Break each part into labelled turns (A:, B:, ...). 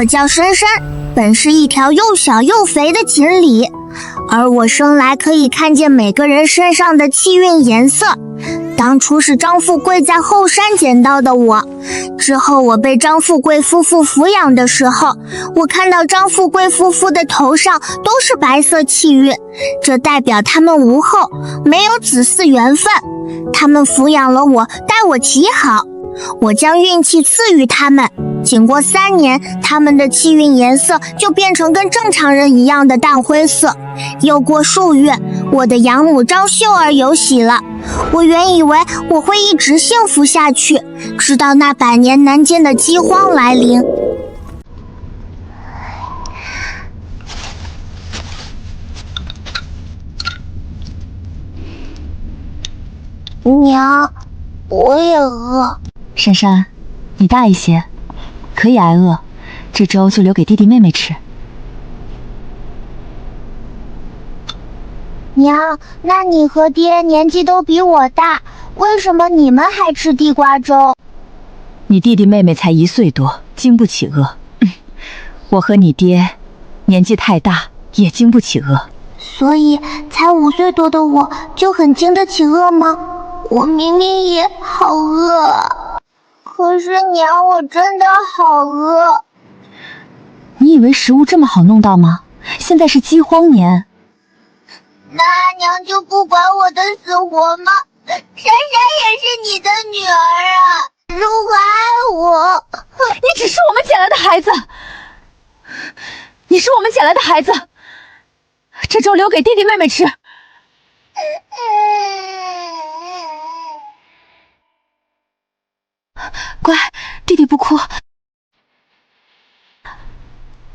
A: 我叫深深，本是一条又小又肥的锦鲤，而我生来可以看见每个人身上的气运颜色。当初是张富贵在后山捡到的我，之后我被张富贵夫妇抚养的时候，我看到张富贵夫妇的头上都是白色气运，这代表他们无后，没有子嗣缘分。他们抚养了我，待我极好，我将运气赐予他们。经过3年，他们的气运颜色就变成跟正常人一样的淡灰色。又过数月，我的养母张秀儿有喜了。我原以为我会一直幸福下去，直到那百年难见的饥荒来临。娘，我也饿。
B: 珊珊，你大一些，可以挨饿，这粥就留给弟弟妹妹吃。
A: 娘，那你和爹年纪都比我大，为什么你们还吃地瓜粥？
B: 你弟弟妹妹才1岁多，经不起饿。我和你爹年纪太大，也经不起饿。
A: 所以才5岁多的我就很经得起饿吗？我明明也好饿，可是娘，我真的好饿。
B: 你以为食物这么好弄到吗？现在是饥荒年。
A: 那娘就不管我的死活吗？珊珊也是你的女儿啊，如果爱我，
B: 你只是我们捡来的孩子，你是我们捡来的孩子，这粥留给弟弟妹妹吃。乖，弟弟不哭。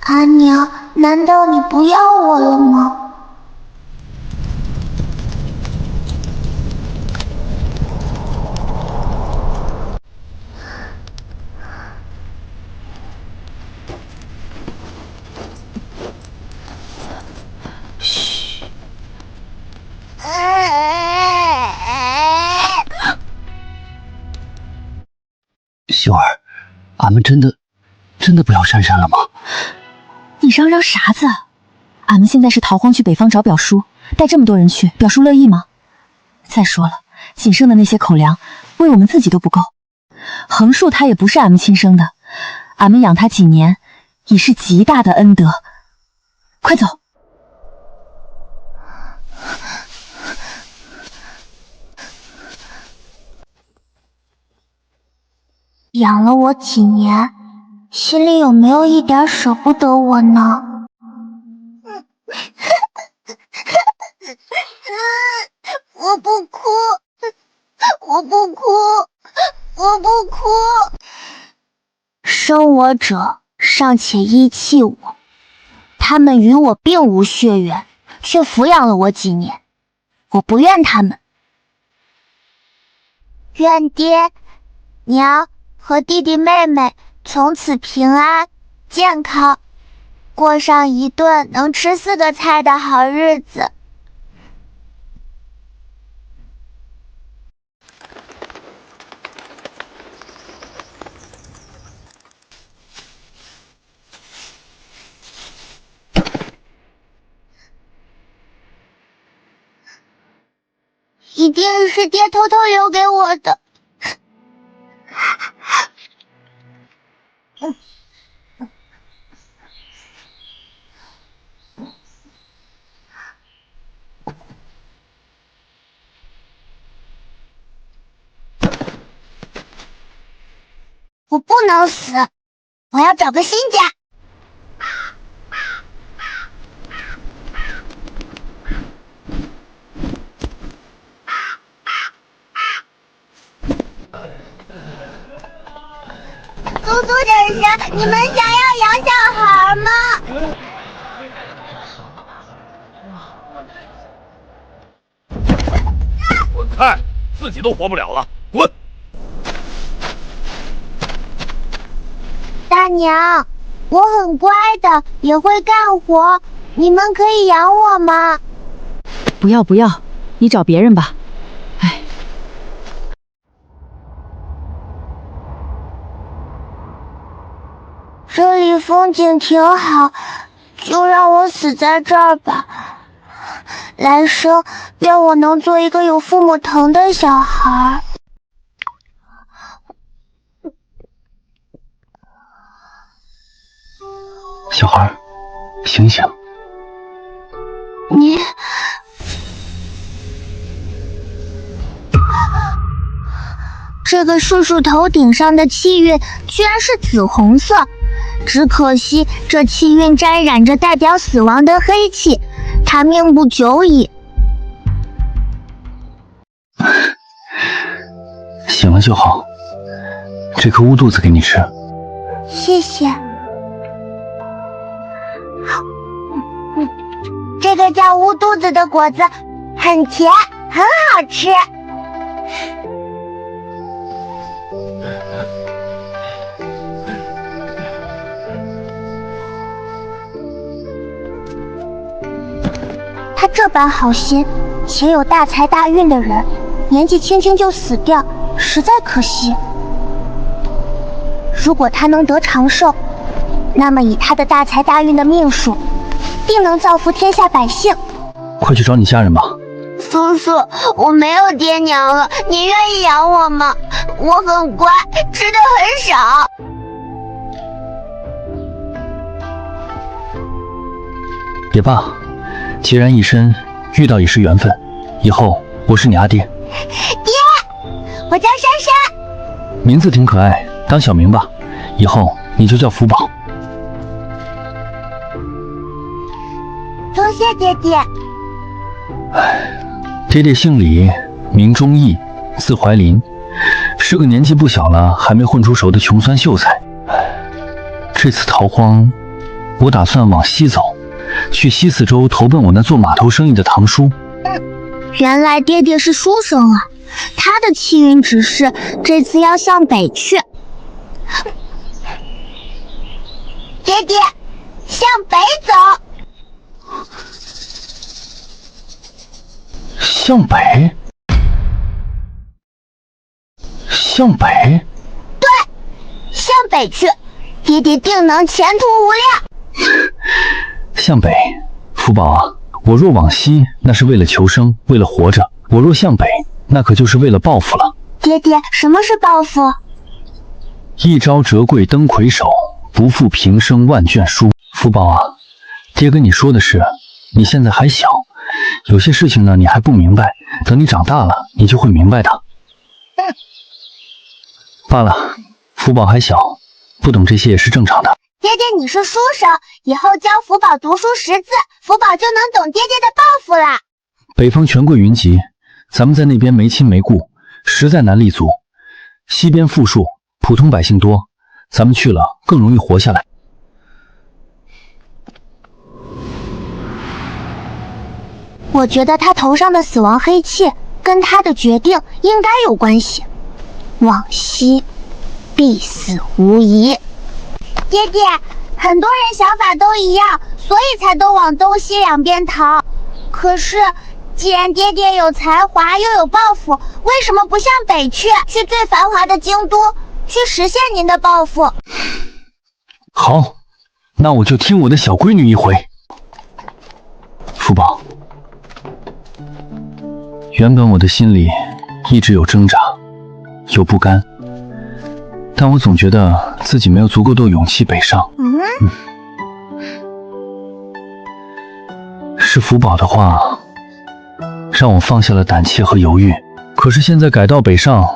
A: 阿娘，难道你不要我了吗？
B: 嘘。
C: 秀儿，俺们真的不要珊珊了吗？
B: 你嚷嚷啥子？俺们现在是逃荒去北方找表叔，带这么多人去，表叔乐意吗？再说了，仅剩的那些口粮，喂我们自己都不够。横竖他也不是俺们亲生的，俺们养他几年，已是极大的恩德。快走！
A: 养了我几年，心里有没有一点舍不得我呢？我不哭，我不哭，我不哭。生我者尚且遗弃我，他们与我并无血缘，却抚养了我几年，我不怨他们，愿爹娘和弟弟妹妹从此平安健康，过上一顿能吃4个菜的好日子。一定是爹偷偷留给我的。我不能死，我要找个新家。苏苏婶婶，你们想要养小孩吗？
D: 滚开，自己都活不了了，滚！
A: 大娘，我很乖的，也会干活，你们可以养我吗？
B: 不要不要，你找别人吧。哎，
A: 这里风景挺好，就让我死在这儿吧。来生愿我能做一个有父母疼的小孩。
C: 小孩，醒醒！
A: 你这个树树头顶上的气运居然是紫红色，只可惜这气运沾染着代表死亡的黑气，他命不久矣。
C: 醒了就好，这颗乌肚子给你吃。
A: 谢谢。这个叫乌肚子的果子很甜，很好吃。他这般好心且有大财大运的人，年纪轻轻就死掉，实在可惜。如果他能得长寿，那么以他的大财大运的命数，定能造福天下百姓。
C: 快去找你家人吧。
A: 叔叔，我没有爹娘了，你愿意养我吗？我很乖，吃的很少。
C: 也罢，孑然一身，遇到也是缘分。以后我是你阿爹。
A: 爹，我叫珊珊。
C: 名字挺可爱，当小名吧。以后你就叫福宝。
A: 多谢爹爹。
C: 爹爹姓李，名忠义，字怀林，是个年纪不小了还没混出手的穷酸秀才。这次逃荒，我打算往西走，去西四州投奔我那做码头生意的堂叔。
A: 原来爹爹是书生啊，他的气运指示这次要向北去。爹爹，向北走。
C: 向北？向北？
A: 对，向北去，爹爹定能前途无量。
C: 向北，福宝啊，我若往西，那是为了求生，为了活着；我若向北，那可就是为了报复了。
A: 爹爹，什么是报复？
C: 一朝折桂登魁首，不负平生万卷书。福宝啊，爹跟你说的是，你现在还小，有些事情呢你还不明白，等你长大了，你就会明白的。罢了，福宝还小，不懂这些也是正常的。
A: 爹爹，你是书生，以后教福宝读书识字，福宝就能懂爹爹的抱负啦。
C: 北方权贵云集，咱们在那边没亲没故，实在难立足。西边富庶，普通百姓多，咱们去了更容易活下来。
A: 我觉得他头上的死亡黑气跟他的决定应该有关系，往西必死无疑。爹爹，很多人想法都一样，所以才都往东西两边逃。可是既然爹爹有才华又有抱负，为什么不向北去最繁华的京都，去实现您的抱负？
C: 好，那我就听我的小闺女一回。福宝，原本我的心里一直有挣扎，有不甘，但我总觉得自己没有足够的勇气北上。是福宝的话让我放下了胆怯和犹豫，可是现在改道北上，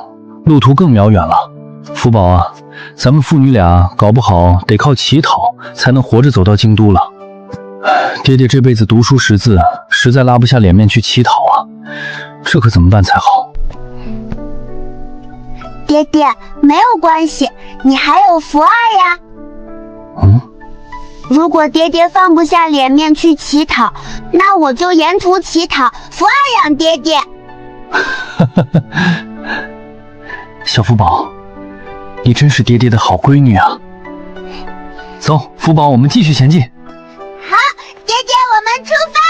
C: 路途更遥远了。福宝啊，咱们父女俩搞不好得靠乞讨才能活着走到京都了。爹爹这辈子读书识字，实在拉不下脸面去乞讨啊，这可怎么办才好？
A: 爹爹，没有关系，你还有福二呀。如果爹爹放不下脸面去乞讨，那我就沿途乞讨，福二养爹爹。
C: 小福宝，你真是爹爹的好闺女啊！走，福宝，我们继续前进。
A: 好，爹爹，我们出发。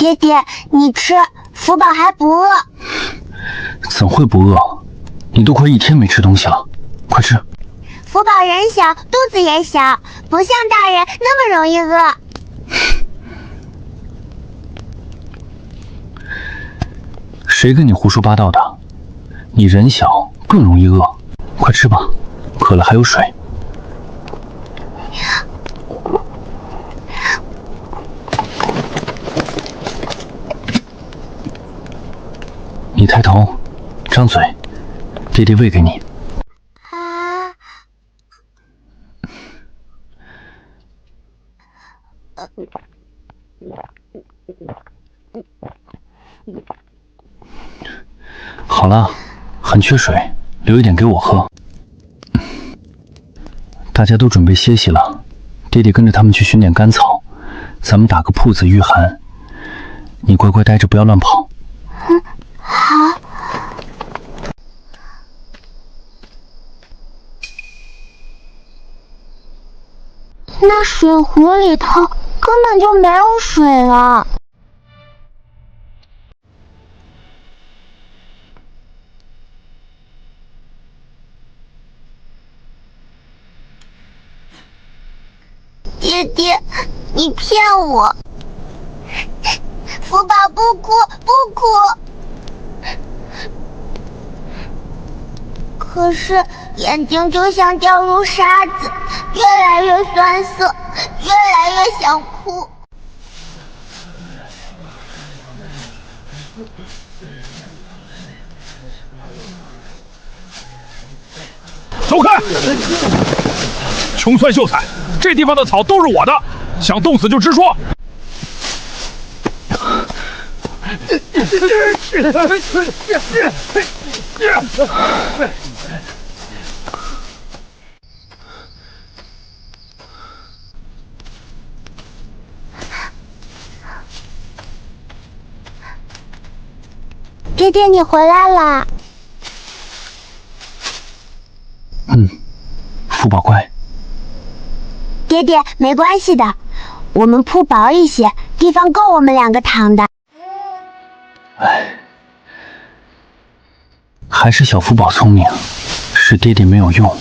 A: 爹爹，你吃，福宝还不饿。
C: 怎会不饿？你都快1天没吃东西了，快吃。
A: 福宝人小，肚子也小，不像大人那么容易饿。
C: 谁跟你胡说八道的？你人小更容易饿，快吃吧，渴了还有水。你抬头，张嘴，爹爹喂给你。
A: 啊！
C: 好了，很缺水，留一点给我喝。大家都准备歇息了，爹爹跟着他们去寻点干草，咱们打个铺子御寒。你乖乖待着，不要乱跑。
A: 好。那水壶里头根本就没有水了。爹爹，你骗我！福宝不哭，不哭。可是眼睛就像掉入沙子，越来越酸涩，越来越想哭。
D: 走开！穷酸秀才，这地方的草都是我的，想冻死就直说。
A: 爹爹，你回来了。
C: 福宝乖。
A: 爹爹，没关系的，我们铺薄一些，地方够我们2个躺的。
C: 唉，还是小福宝聪明，是爹爹没有用。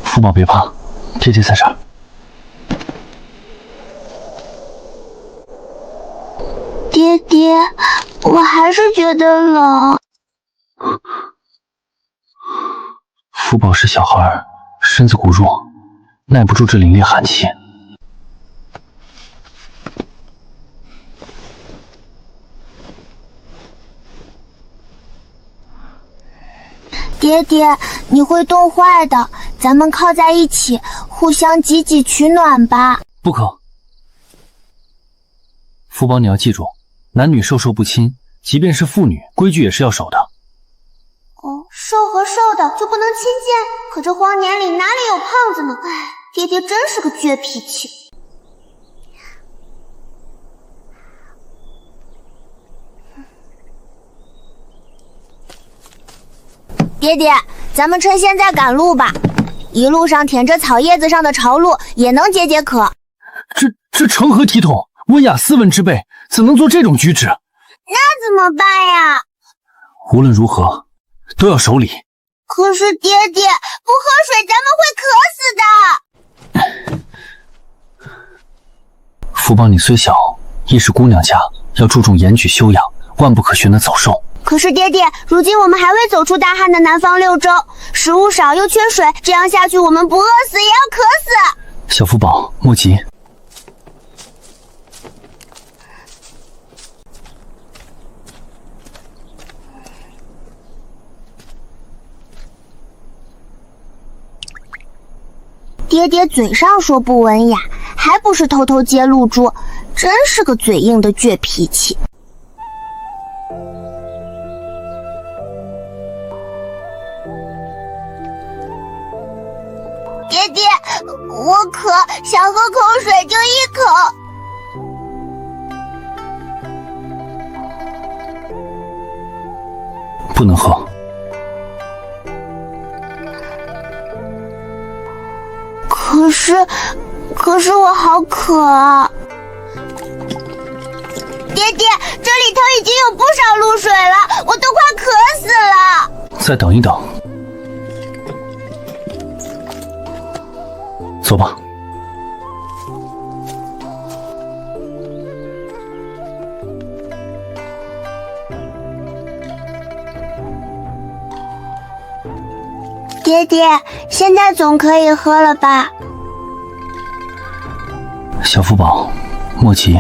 C: 福宝别怕，爹爹在这儿。
A: 爹爹，我还是觉得冷。
C: 福宝是小孩，身子骨弱，耐不住这凛冽寒气。
A: 爹爹，你会冻坏的，咱们靠在一起，互相挤挤取暖吧。
C: 不可。福宝，你要记住，男女授受不亲，即便是妇女，规矩也是要守的。
A: 哦，瘦和瘦的就不能亲近？可这荒年里哪里有胖子呢？唉，爹爹真是个倔脾气。爹爹，咱们趁现在赶路吧，一路上舔着草叶子上的潮露也能解解渴。
C: 这成何体统？温雅斯文之辈怎能做这种举止？
A: 那怎么办呀？
C: 无论如何都要守礼。
A: 可是爹爹，不喝水咱们会渴死的。
C: 福宝，你虽小，亦是姑娘家，要注重严矩修养，万不可学那走兽。
A: 可是爹爹，如今我们还未走出大旱的南方6州，食物少又缺水，这样下去我们不饿死也要渴死。
C: 小福宝，莫急。
A: 爹爹嘴上说不文雅，还不是偷偷揭露珠，真是个嘴硬的倔脾气。爹爹，我渴，想喝口水就一口。
C: 不能喝。
A: 可是我好渴啊！爹爹，这里头已经有不少露水了，我都快渴死了。
C: 再等一等。走吧。
A: 爹爹，现在总可以喝了吧？
C: 小福宝，莫急。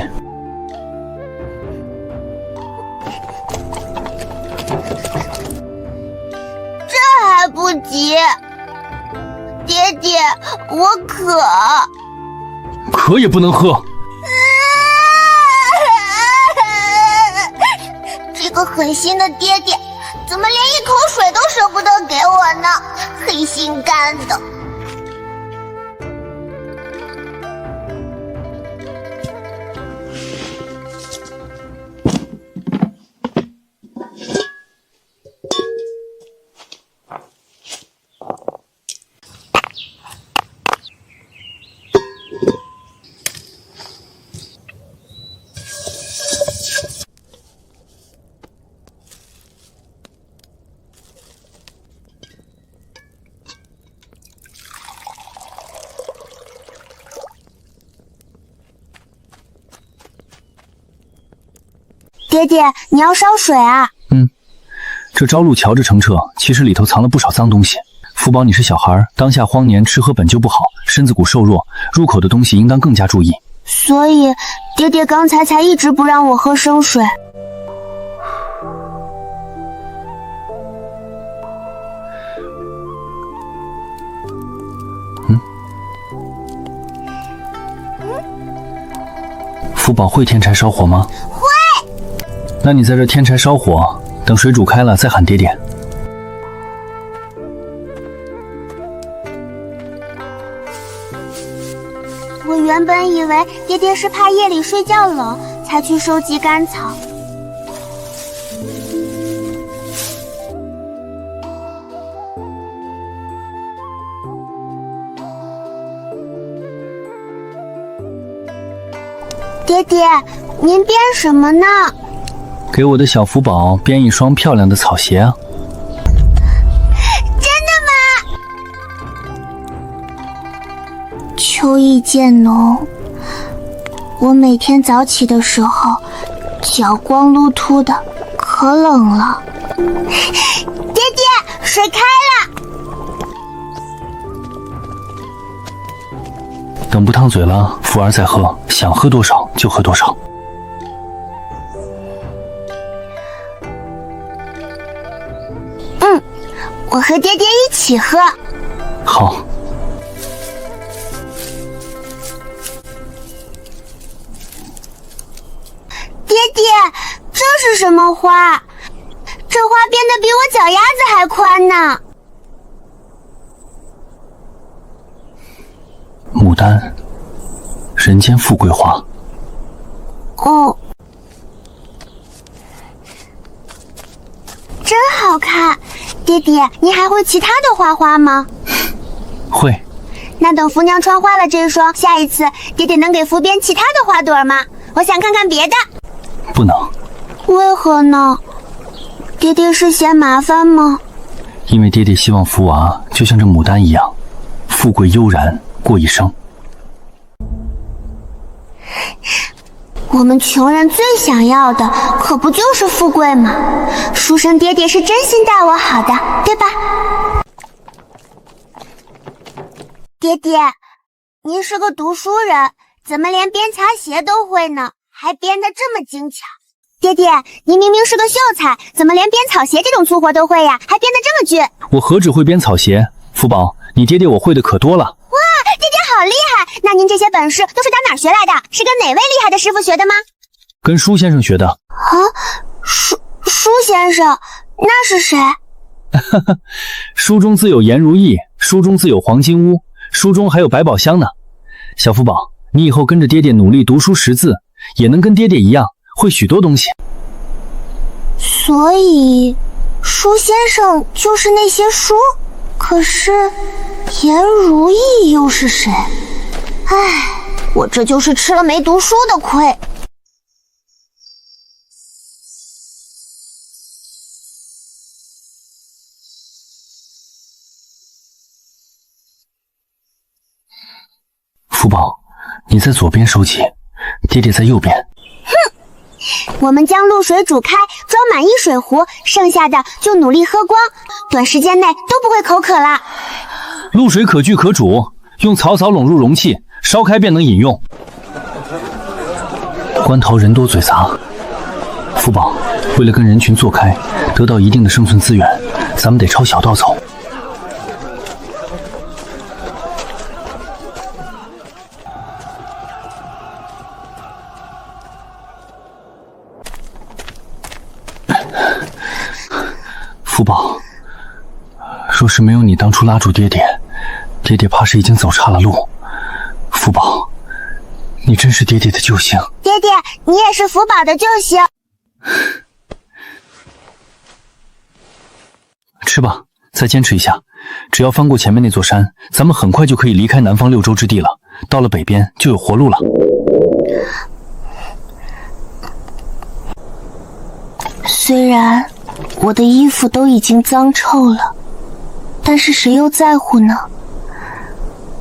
A: 这还不急？爹爹，我渴。
C: 渴也不能喝。
A: 这个狠心的爹爹，怎么连一口水都舍不得给我呢？黑心肝的！爹爹，你要烧水啊？
C: 这朝露瞧着澄澈，其实里头藏了不少脏东西。福宝，你是小孩，当下荒年，吃喝本就不好，身子骨瘦弱，入口的东西应当更加注意。
A: 所以，爹爹刚才一直不让我喝生水。
C: 福宝会添柴烧火吗？
A: 会。
C: 那你在这添柴烧火，等水煮开了再喊爹爹。
A: 我原本以为爹爹是怕夜里睡觉冷，才去收集干草。爹爹，您编什么呢？
C: 给我的小福宝编一双漂亮的草鞋啊！
A: 真的吗？秋意渐浓，我每天早起的时候，脚光秃秃的，可冷了。爹爹，水开了！
C: 等不烫嘴了，福儿再喝，想喝多少就喝多少。
A: 我和爹爹一起喝。
C: 好。
A: 爹爹，这是什么花？这花变得比我脚丫子还宽呢。
C: 牡丹，人间富贵花。
A: 哦，真好看。爹爹，你还会其他的花花吗？
C: 会。
A: 那等福娘穿花了这双，下一次爹爹能给福编其他的花朵吗？我想看看别的。
C: 不能。
A: 为何呢？爹爹是嫌麻烦吗？
C: 因为爹爹希望福娃就像这牡丹一样，富贵悠然过一生。
A: 我们穷人最想要的，可不就是富贵吗？书生爹爹是真心待我好的，对吧？爹爹，您是个读书人，怎么连编擦鞋都会呢？还编得这么精巧。爹爹，您明明是个秀才，怎么连编草鞋这种粗活都会呀？还编得这么俊。
C: 我何止会编草鞋，福宝，你爹爹我会的可多了。
A: 哇，爹爹好厉害！那您这些本事都是打哪儿学来的？是跟哪位厉害的师傅学的吗？
C: 跟舒先生学的。
A: 啊，舒先生，那是谁？
C: 书中自有颜如意，书中自有黄金屋，书中还有百宝箱呢。小福宝，你以后跟着爹爹努力读书识字，也能跟爹爹一样会许多东西。
A: 所以，书先生就是那些书？可是，颜如意又是谁？唉，我这就是吃了没读书的亏。
C: 福宝，你在左边收集，爹爹在右边。
A: 我们将露水煮开，装满一水壶，剩下的就努力喝光，短时间内都不会口渴了。
C: 露水可聚可煮，用草草拢入容器，烧开便能饮用。关头人多嘴杂，福宝，为了跟人群做开，得到一定的生存资源，咱们得抄小道走。福宝，若是没有你当初拉住爹爹，爹爹怕是已经走岔了路。福宝，你真是爹爹的救星。
A: 爹爹，你也是福宝的救星。
C: 吃吧，再坚持一下，只要翻过前面那座山，咱们很快就可以离开南方六州之地了。到了北边就有活路了。
A: 虽然我的衣服都已经脏臭了，但是谁又在乎呢？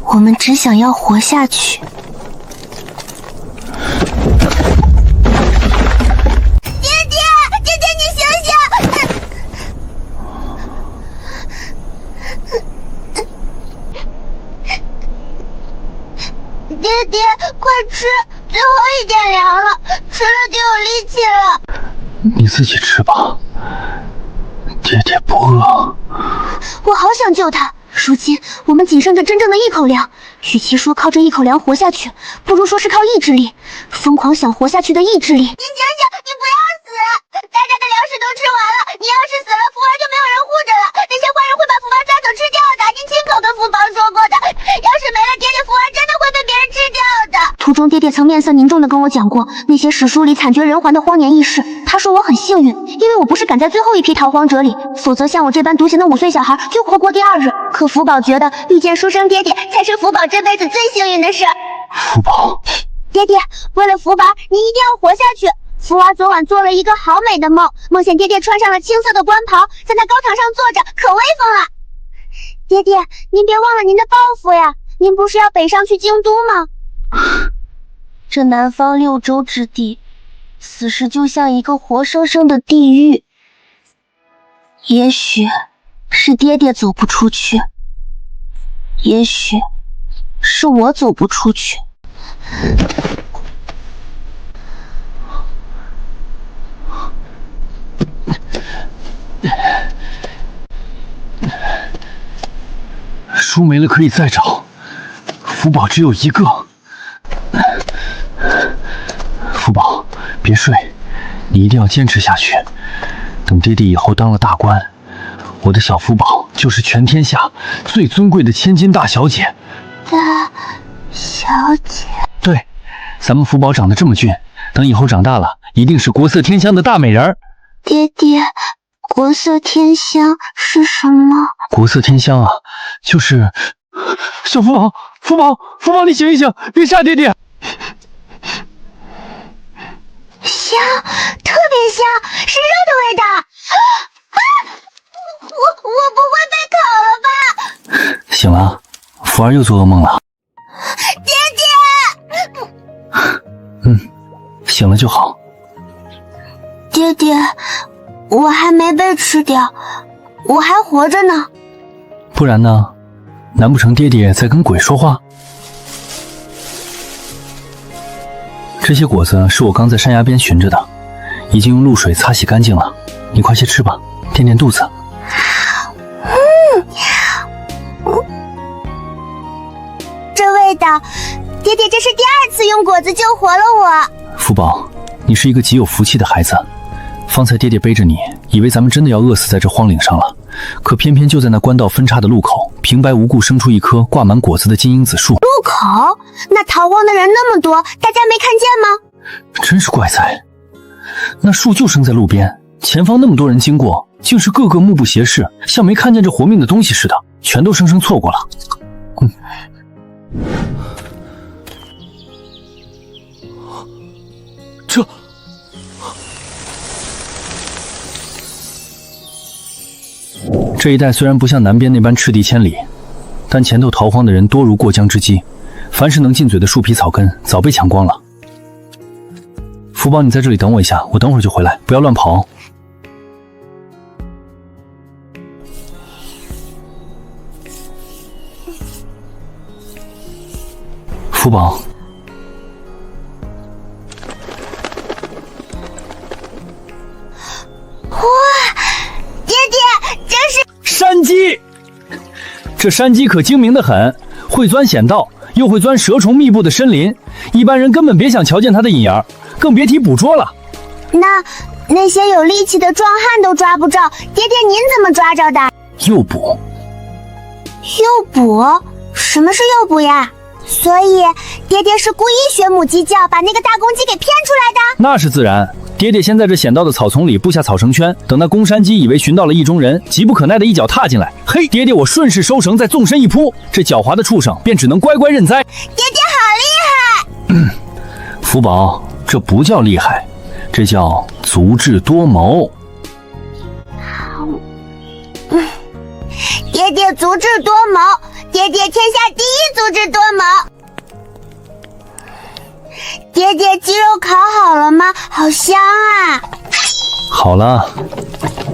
A: 我们只想要活下去。爹爹，爹爹，你醒醒！爹爹，快吃，最后一点粮了，吃了就有力气了。
C: 你自己吃吧，爹爹不饿。
A: 我好想救他，如今我们仅剩着真正的一口粮，与其说靠这一口粮活下去，不如说是靠意志力，疯狂想活下去的意志力。你醒醒，你不要死！大家的粮食都吃完了，你要是死了，福儿就没有人护着了，那些坏人会把福儿抓走吃掉的，你亲口跟福宝说过的。要是没了爹爹，福儿真的会被别人吃掉的。途中爹爹曾面色凝重地跟我讲过那些史书里惨绝人寰的荒年轶事，他说我很幸运，因为我不是赶在最后一批逃荒者里，否则像我这般独行的5岁小孩就活过第2日。可福宝觉得遇见书生爹爹才是福宝这辈子最幸运的事。
C: 福宝，
A: 爹爹，为了福宝，你一定要活下去。福儿昨晚做了一个好美的梦，梦见爹爹穿上了青色的官袍，在那高堂上坐着，可威风了。爹爹，您别忘了您的抱负呀，您不是要北上去京都吗？这南方6州之地，此时就像一个活生生的地狱。也许是爹爹走不出去，也许是我走不出去。
C: 书没了可以再找，福宝只有一个。福宝，别睡，你一定要坚持下去。等爹爹以后当了大官，我的小福宝就是全天下最尊贵的千金大小姐。
A: 大小姐？
C: 对，咱们福宝长得这么俊，等以后长大了，一定是国色天香的大美人儿。
A: 爹爹，国色天香是什么？
C: 国色天香啊，就是小福宝，福宝，福宝，你醒一醒，别杀爹爹！
A: 香，特别香，是肉的味道。我不会被烤了吧？
C: 醒了，福儿又做噩梦了。
A: 爹爹，
C: 醒了就好。
A: 爹爹，我还没被吃掉，我还活着呢。
C: 不然呢？难不成爹爹在跟鬼说话？这些果子是我刚在山崖边寻着的，已经用露水擦洗干净了。你快些吃吧，垫垫肚子。
A: 这味道，爹爹这是第2次用果子救活了我。
C: 福宝，你是一个极有福气的孩子。方才爹爹背着你以为咱们真的要饿死在这荒岭上了。可偏偏就在那官道分叉的路口，平白无故生出一棵挂满果子的金樱子树。
A: 路口？那逃荒的人那么多，大家没看见吗？
C: 真是怪哉，那树就生在路边，前方那么多人经过，竟是个个目不斜视，像没看见这活命的东西似的，全都生生错过了。这一带虽然不像南边那般赤地千里，但前头逃荒的人多如过江之鲫，凡是能进嘴的树皮草根早被抢光了。福宝，你在这里等我一下，我等会儿就回来，不要乱跑哦。福宝，
A: 爹爹，这是
C: 山鸡。这山鸡可精明得很，会钻险道，又会钻蛇虫密布的森林，一般人根本别想瞧见它的影儿，更别提捕捉了。
A: 那些有力气的壮汉都抓不着，爹爹您怎么抓着的？
C: 诱捕。
A: 诱捕？什么是诱捕呀？所以爹爹是故意学母鸡叫，把那个大公鸡给骗出来的？
C: 那是自然。爹爹先在这险道的草丛里布下草绳圈，等那公山鸡以为寻到了意中人，急不可耐的一脚踏进来。嘿，爹爹我顺势收绳，再纵身一扑，这狡猾的畜生便只能乖乖认栽。
A: 爹爹好厉害！
C: 福宝，这不叫厉害，这叫足智多谋。
A: 爹爹足智多谋，爹爹天下第一足智多谋。爹爹鸡肉烤好了吗？好香啊！
C: 好了，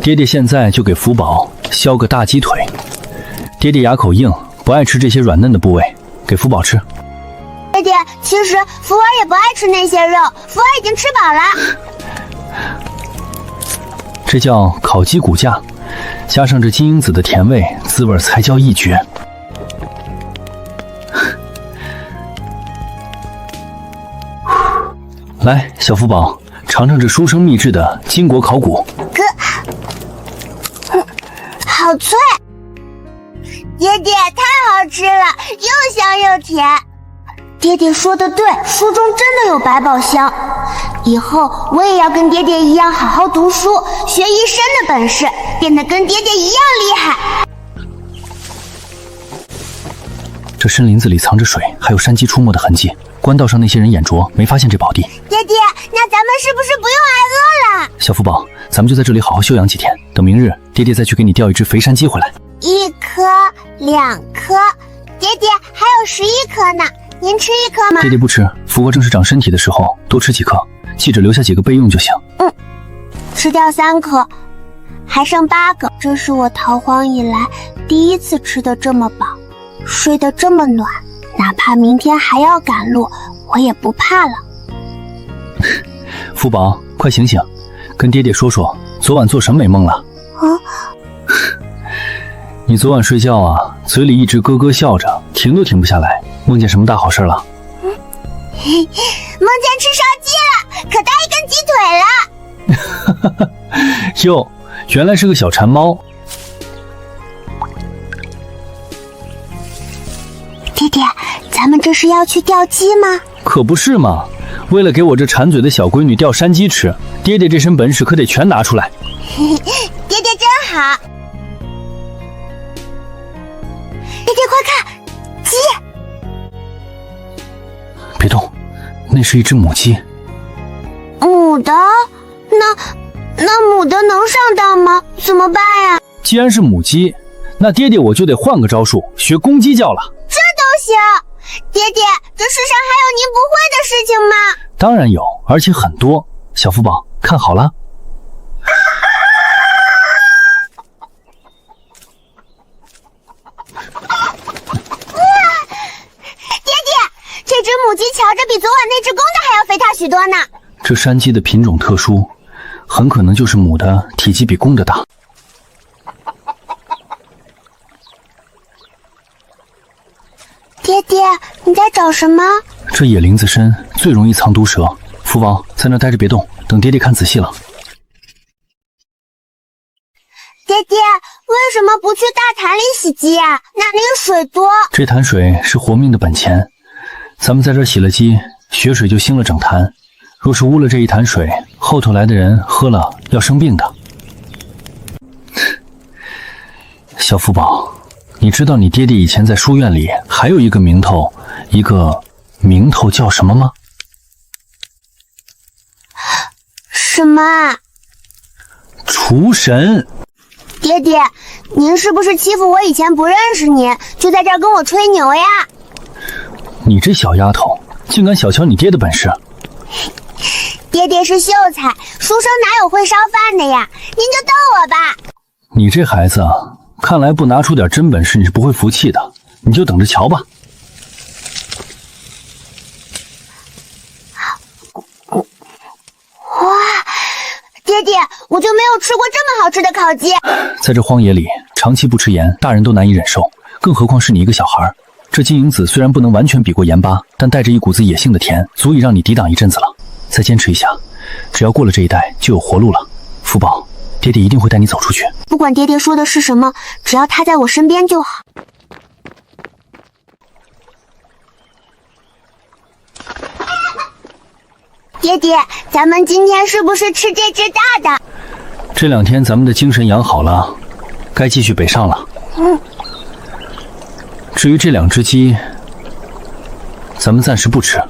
C: 爹爹现在就给福宝削个大鸡腿。爹爹牙口硬，不爱吃这些软嫩的部位，给福宝吃。
A: 爹爹，其实福儿也不爱吃那些肉，福儿已经吃饱了。
C: 这叫烤鸡骨架，加上这金樱子的甜味，滋味才叫一绝。来，小福宝，尝尝这书生秘制的金果烤骨。
A: 好脆！爹爹太好吃了，又香又甜。爹爹说的对，书中真的有百宝箱。以后我也要跟爹爹一样好好读书，学一身的本事，变得跟爹爹一样厉害。
C: 这深林子里藏着水，还有山鸡出没的痕迹。官道上那些人眼拙，没发现这宝地。
A: 爹爹，那咱们是不是不用挨饿了？
C: 小福宝，咱们就在这里好好休养几天，等明日爹爹再去给你钓一只肥山鸡回来。
A: 1颗、2颗，爹爹还有11颗呢，您吃1颗吗？
C: 爹爹不吃，福哥正是长身体的时候，多吃几颗，记着留下几个备用就行。
A: 吃掉3颗，还剩8个。这是我逃荒以来第一次吃得这么饱，睡得这么暖，哪怕明天还要赶路，我也不怕了。
C: 福宝，快醒醒，跟爹爹说说昨晚做什么美梦了。你昨晚睡觉啊，嘴里一直咯咯笑着，停都停不下来，梦见什么大好事了？
A: 梦见吃烧鸡了，可带一根鸡腿了。
C: 哟，原来是个小馋猫。
A: 爹爹，咱们这是要去钓鸡吗？
C: 可不是嘛，为了给我这馋嘴的小闺女钓山鸡吃，爹爹这身本事可得全拿出来。
A: 爹爹真好。爹爹快看，鸡！
C: 别动，那是一只母鸡。
A: 母的？那母的能上当吗？怎么办呀？
C: 既然是母鸡，那爹爹我就得换个招数，学公鸡叫了。
A: 这都行？爹爹，这世上还有您不会的事情吗？
C: 当然有，而且很多。小福宝，看好了。
A: 爹爹，这只母鸡瞧着比昨晚那只公的还要肥大许多呢。
C: 这山鸡的品种特殊，很可能就是母的体积比公的大。
A: 爹爹，你在找什么？
C: 这野林子深，最容易藏毒蛇。福宝，在那待着别动，等爹爹看仔细了。
A: 爹，为什么不去大潭里洗鸡啊？那里水多。
C: 这潭水是活命的本钱，咱们在这儿洗了鸡，血水就兴了整潭。若是污了这一潭水，后头来的人喝了要生病的。小福宝，你知道你爹爹以前在书院里还有一个名头叫什么吗？
A: 什么啊？
C: 厨神。
A: 爹爹，您是不是欺负我以前不认识您，就在这儿跟我吹牛呀？
C: 你这小丫头，竟敢小瞧你爹的本事！
A: 爹爹是秀才，书生哪有会烧饭的呀？您就逗我吧。
C: 你这孩子，看来不拿出点真本事你是不会服气的，你就等着瞧吧。
A: 哇，爹爹，我就没有吃过这么好吃的烤鸡。
C: 在这荒野里，长期不吃盐，大人都难以忍受，更何况是你一个小孩。这金银子虽然不能完全比过盐巴，但带着一股子野性的甜，足以让你抵挡一阵子了。再坚持一下，只要过了这一带，就有活路了。福宝，爹爹一定会带你走出去。
A: 不管爹爹说的是什么，只要他在我身边就好。爹爹，咱们今天是不是吃这只大的？
C: 这2天咱们的精神养好了，该继续北上了。至于这2只鸡，咱们暂时不吃。
A: 啊，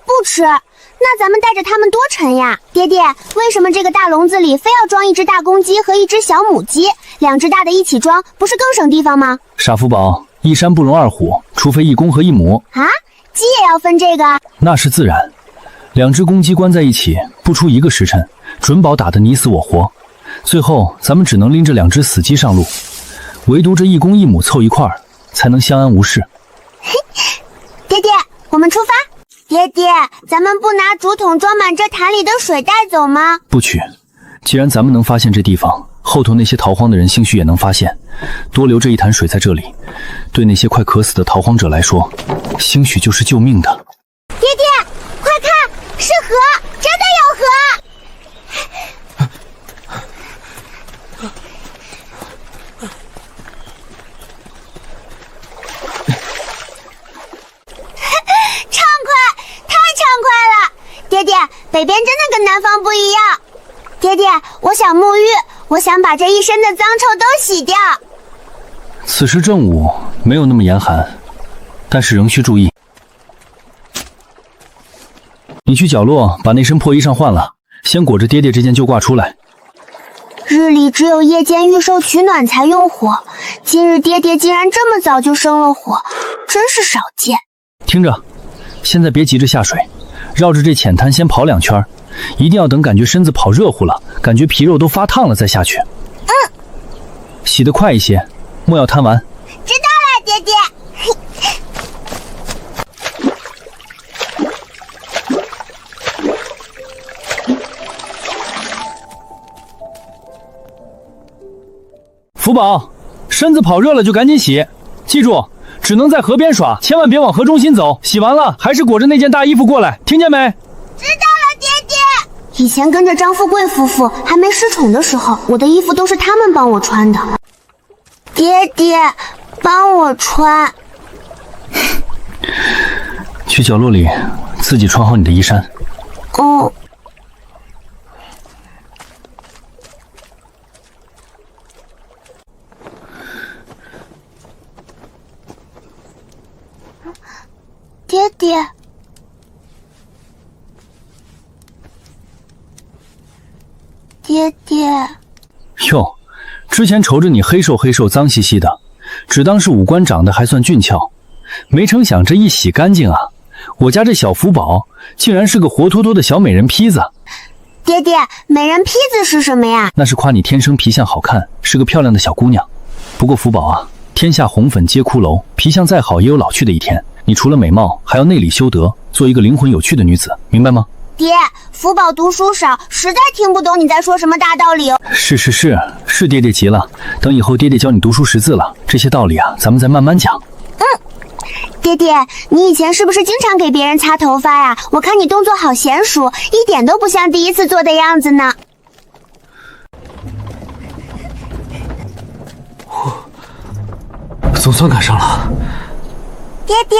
A: 不吃？那咱们带着它们多沉呀！爹爹，为什么这个大笼子里非要装一只大公鸡和一只小母鸡？2只大的一起装，不是更省地方吗？
C: 傻福宝，一山不容2虎，除非1公和1母。
A: 啊，鸡也要分这个？
C: 那是自然。2只公鸡关在一起，不出1个时辰，准保打得你死我活。最后咱们只能拎着2只死鸡上路，唯独这1公1母凑一块儿，才能相安无事。
A: 爹爹，我们出发。爹爹，咱们不拿竹筒装满这潭里的水带走吗？
C: 不取。既然咱们能发现这地方，后头那些逃荒的人兴许也能发现。多留这一潭水在这里，对那些快渴死的逃荒者来说，兴许就是救命的。
A: 爹爹，快看，是河，真的有河！畅快，太畅快了！爹爹，北边真的跟南方不一样。爹爹，我想沐浴，我想把这一身的脏臭都洗掉。
C: 此时正午，没有那么严寒，但是仍需注意。你去角落把那身破衣裳换了，先裹着爹爹这件旧褂出来。
A: 日里只有夜间御兽取暖才用火，今日爹爹竟然这么早就生了火，真是少见。
C: 听着，现在别急着下水，绕着这浅滩先跑2圈，一定要等感觉身子跑热乎了，感觉皮肉都发烫了再下去。洗得快一些，莫要贪玩。
A: 知道了，爹爹。
C: 福宝，身子跑热了就赶紧洗，记住，只能在河边耍，千万别往河中心走。洗完了还是裹着那件大衣服过来，听见没？
A: 知道了，爹爹。以前跟着张富贵夫妇还没失宠的时候，我的衣服都是他们帮我穿的。爹爹，帮我穿。
C: 去角落里自己穿好你的衣衫。
A: 哦。爹爹，爹爹，
C: 哟，之前瞅着你黑瘦黑瘦、脏兮兮的，只当是五官长得还算俊俏，没成想这一洗干净啊，我家这小福宝竟然是个活脱脱的小美人坯子。
A: 爹爹，美人坯子是什么呀？
C: 那是夸你天生皮相好看，是个漂亮的小姑娘。不过福宝啊，天下红粉皆骷髅，皮相再好也有老去的一天。你除了美貌，还要内里修德，做一个灵魂有趣的女子，明白吗？
A: 爹，福宝读书少，实在听不懂你在说什么大道理哦。
C: 是爹爹急了，等以后爹爹教你读书识字了，这些道理啊，咱们再慢慢讲。
A: 爹爹，你以前是不是经常给别人擦头发呀？我看你动作好娴熟，一点都不像第一次做的样子呢。
C: 总算赶上了。
A: 爹爹，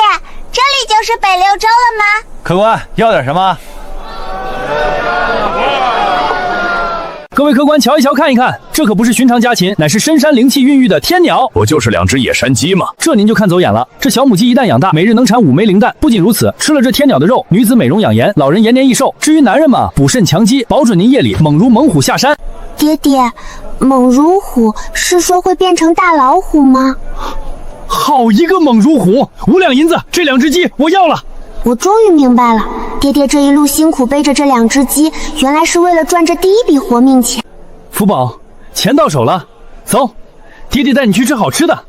A: 这里就是北六州了吗？
C: 客官要点什么？各位客官，瞧一瞧，看一看，这可不是寻常家禽，乃是深山灵气孕育的天鸟。
D: 不就是2只野山鸡吗？
C: 这您就看走眼了。这小母鸡一旦养大，每日能产5枚灵蛋。不仅如此，吃了这天鸟的肉，女子美容养颜，老人延年益寿。至于男人嘛，补肾强肌，保准您夜里猛如猛虎下山。
A: 爹爹，猛如虎是说会变成大老虎吗？
C: 好一个猛如虎！5两银子，这2只鸡我要了。
A: 我终于明白了，爹爹这一路辛苦背着这2只鸡，原来是为了赚这第一笔活命钱。
C: 福宝，钱到手了，走，爹爹带你去吃好吃的。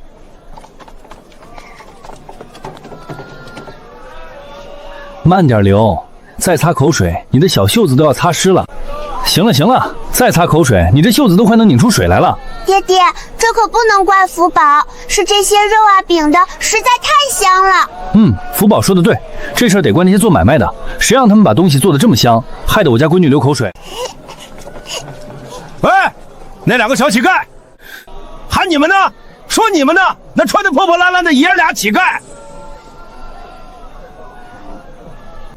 C: 慢点流，再擦口水，你的小袖子都要擦湿了。行了行了，再擦口水，你这袖子都快能拧出水来了。
A: 爹爹，这可不能怪福宝，是这些肉啊饼的实在太香了。
C: 福宝说的对，这事儿得怪那些做买卖的，谁让他们把东西做得这么香，害得我家闺女流口水。
D: 喂，那2个小乞丐，喊你们呢？说你们呢？那穿得破破烂烂的爷儿俩乞丐。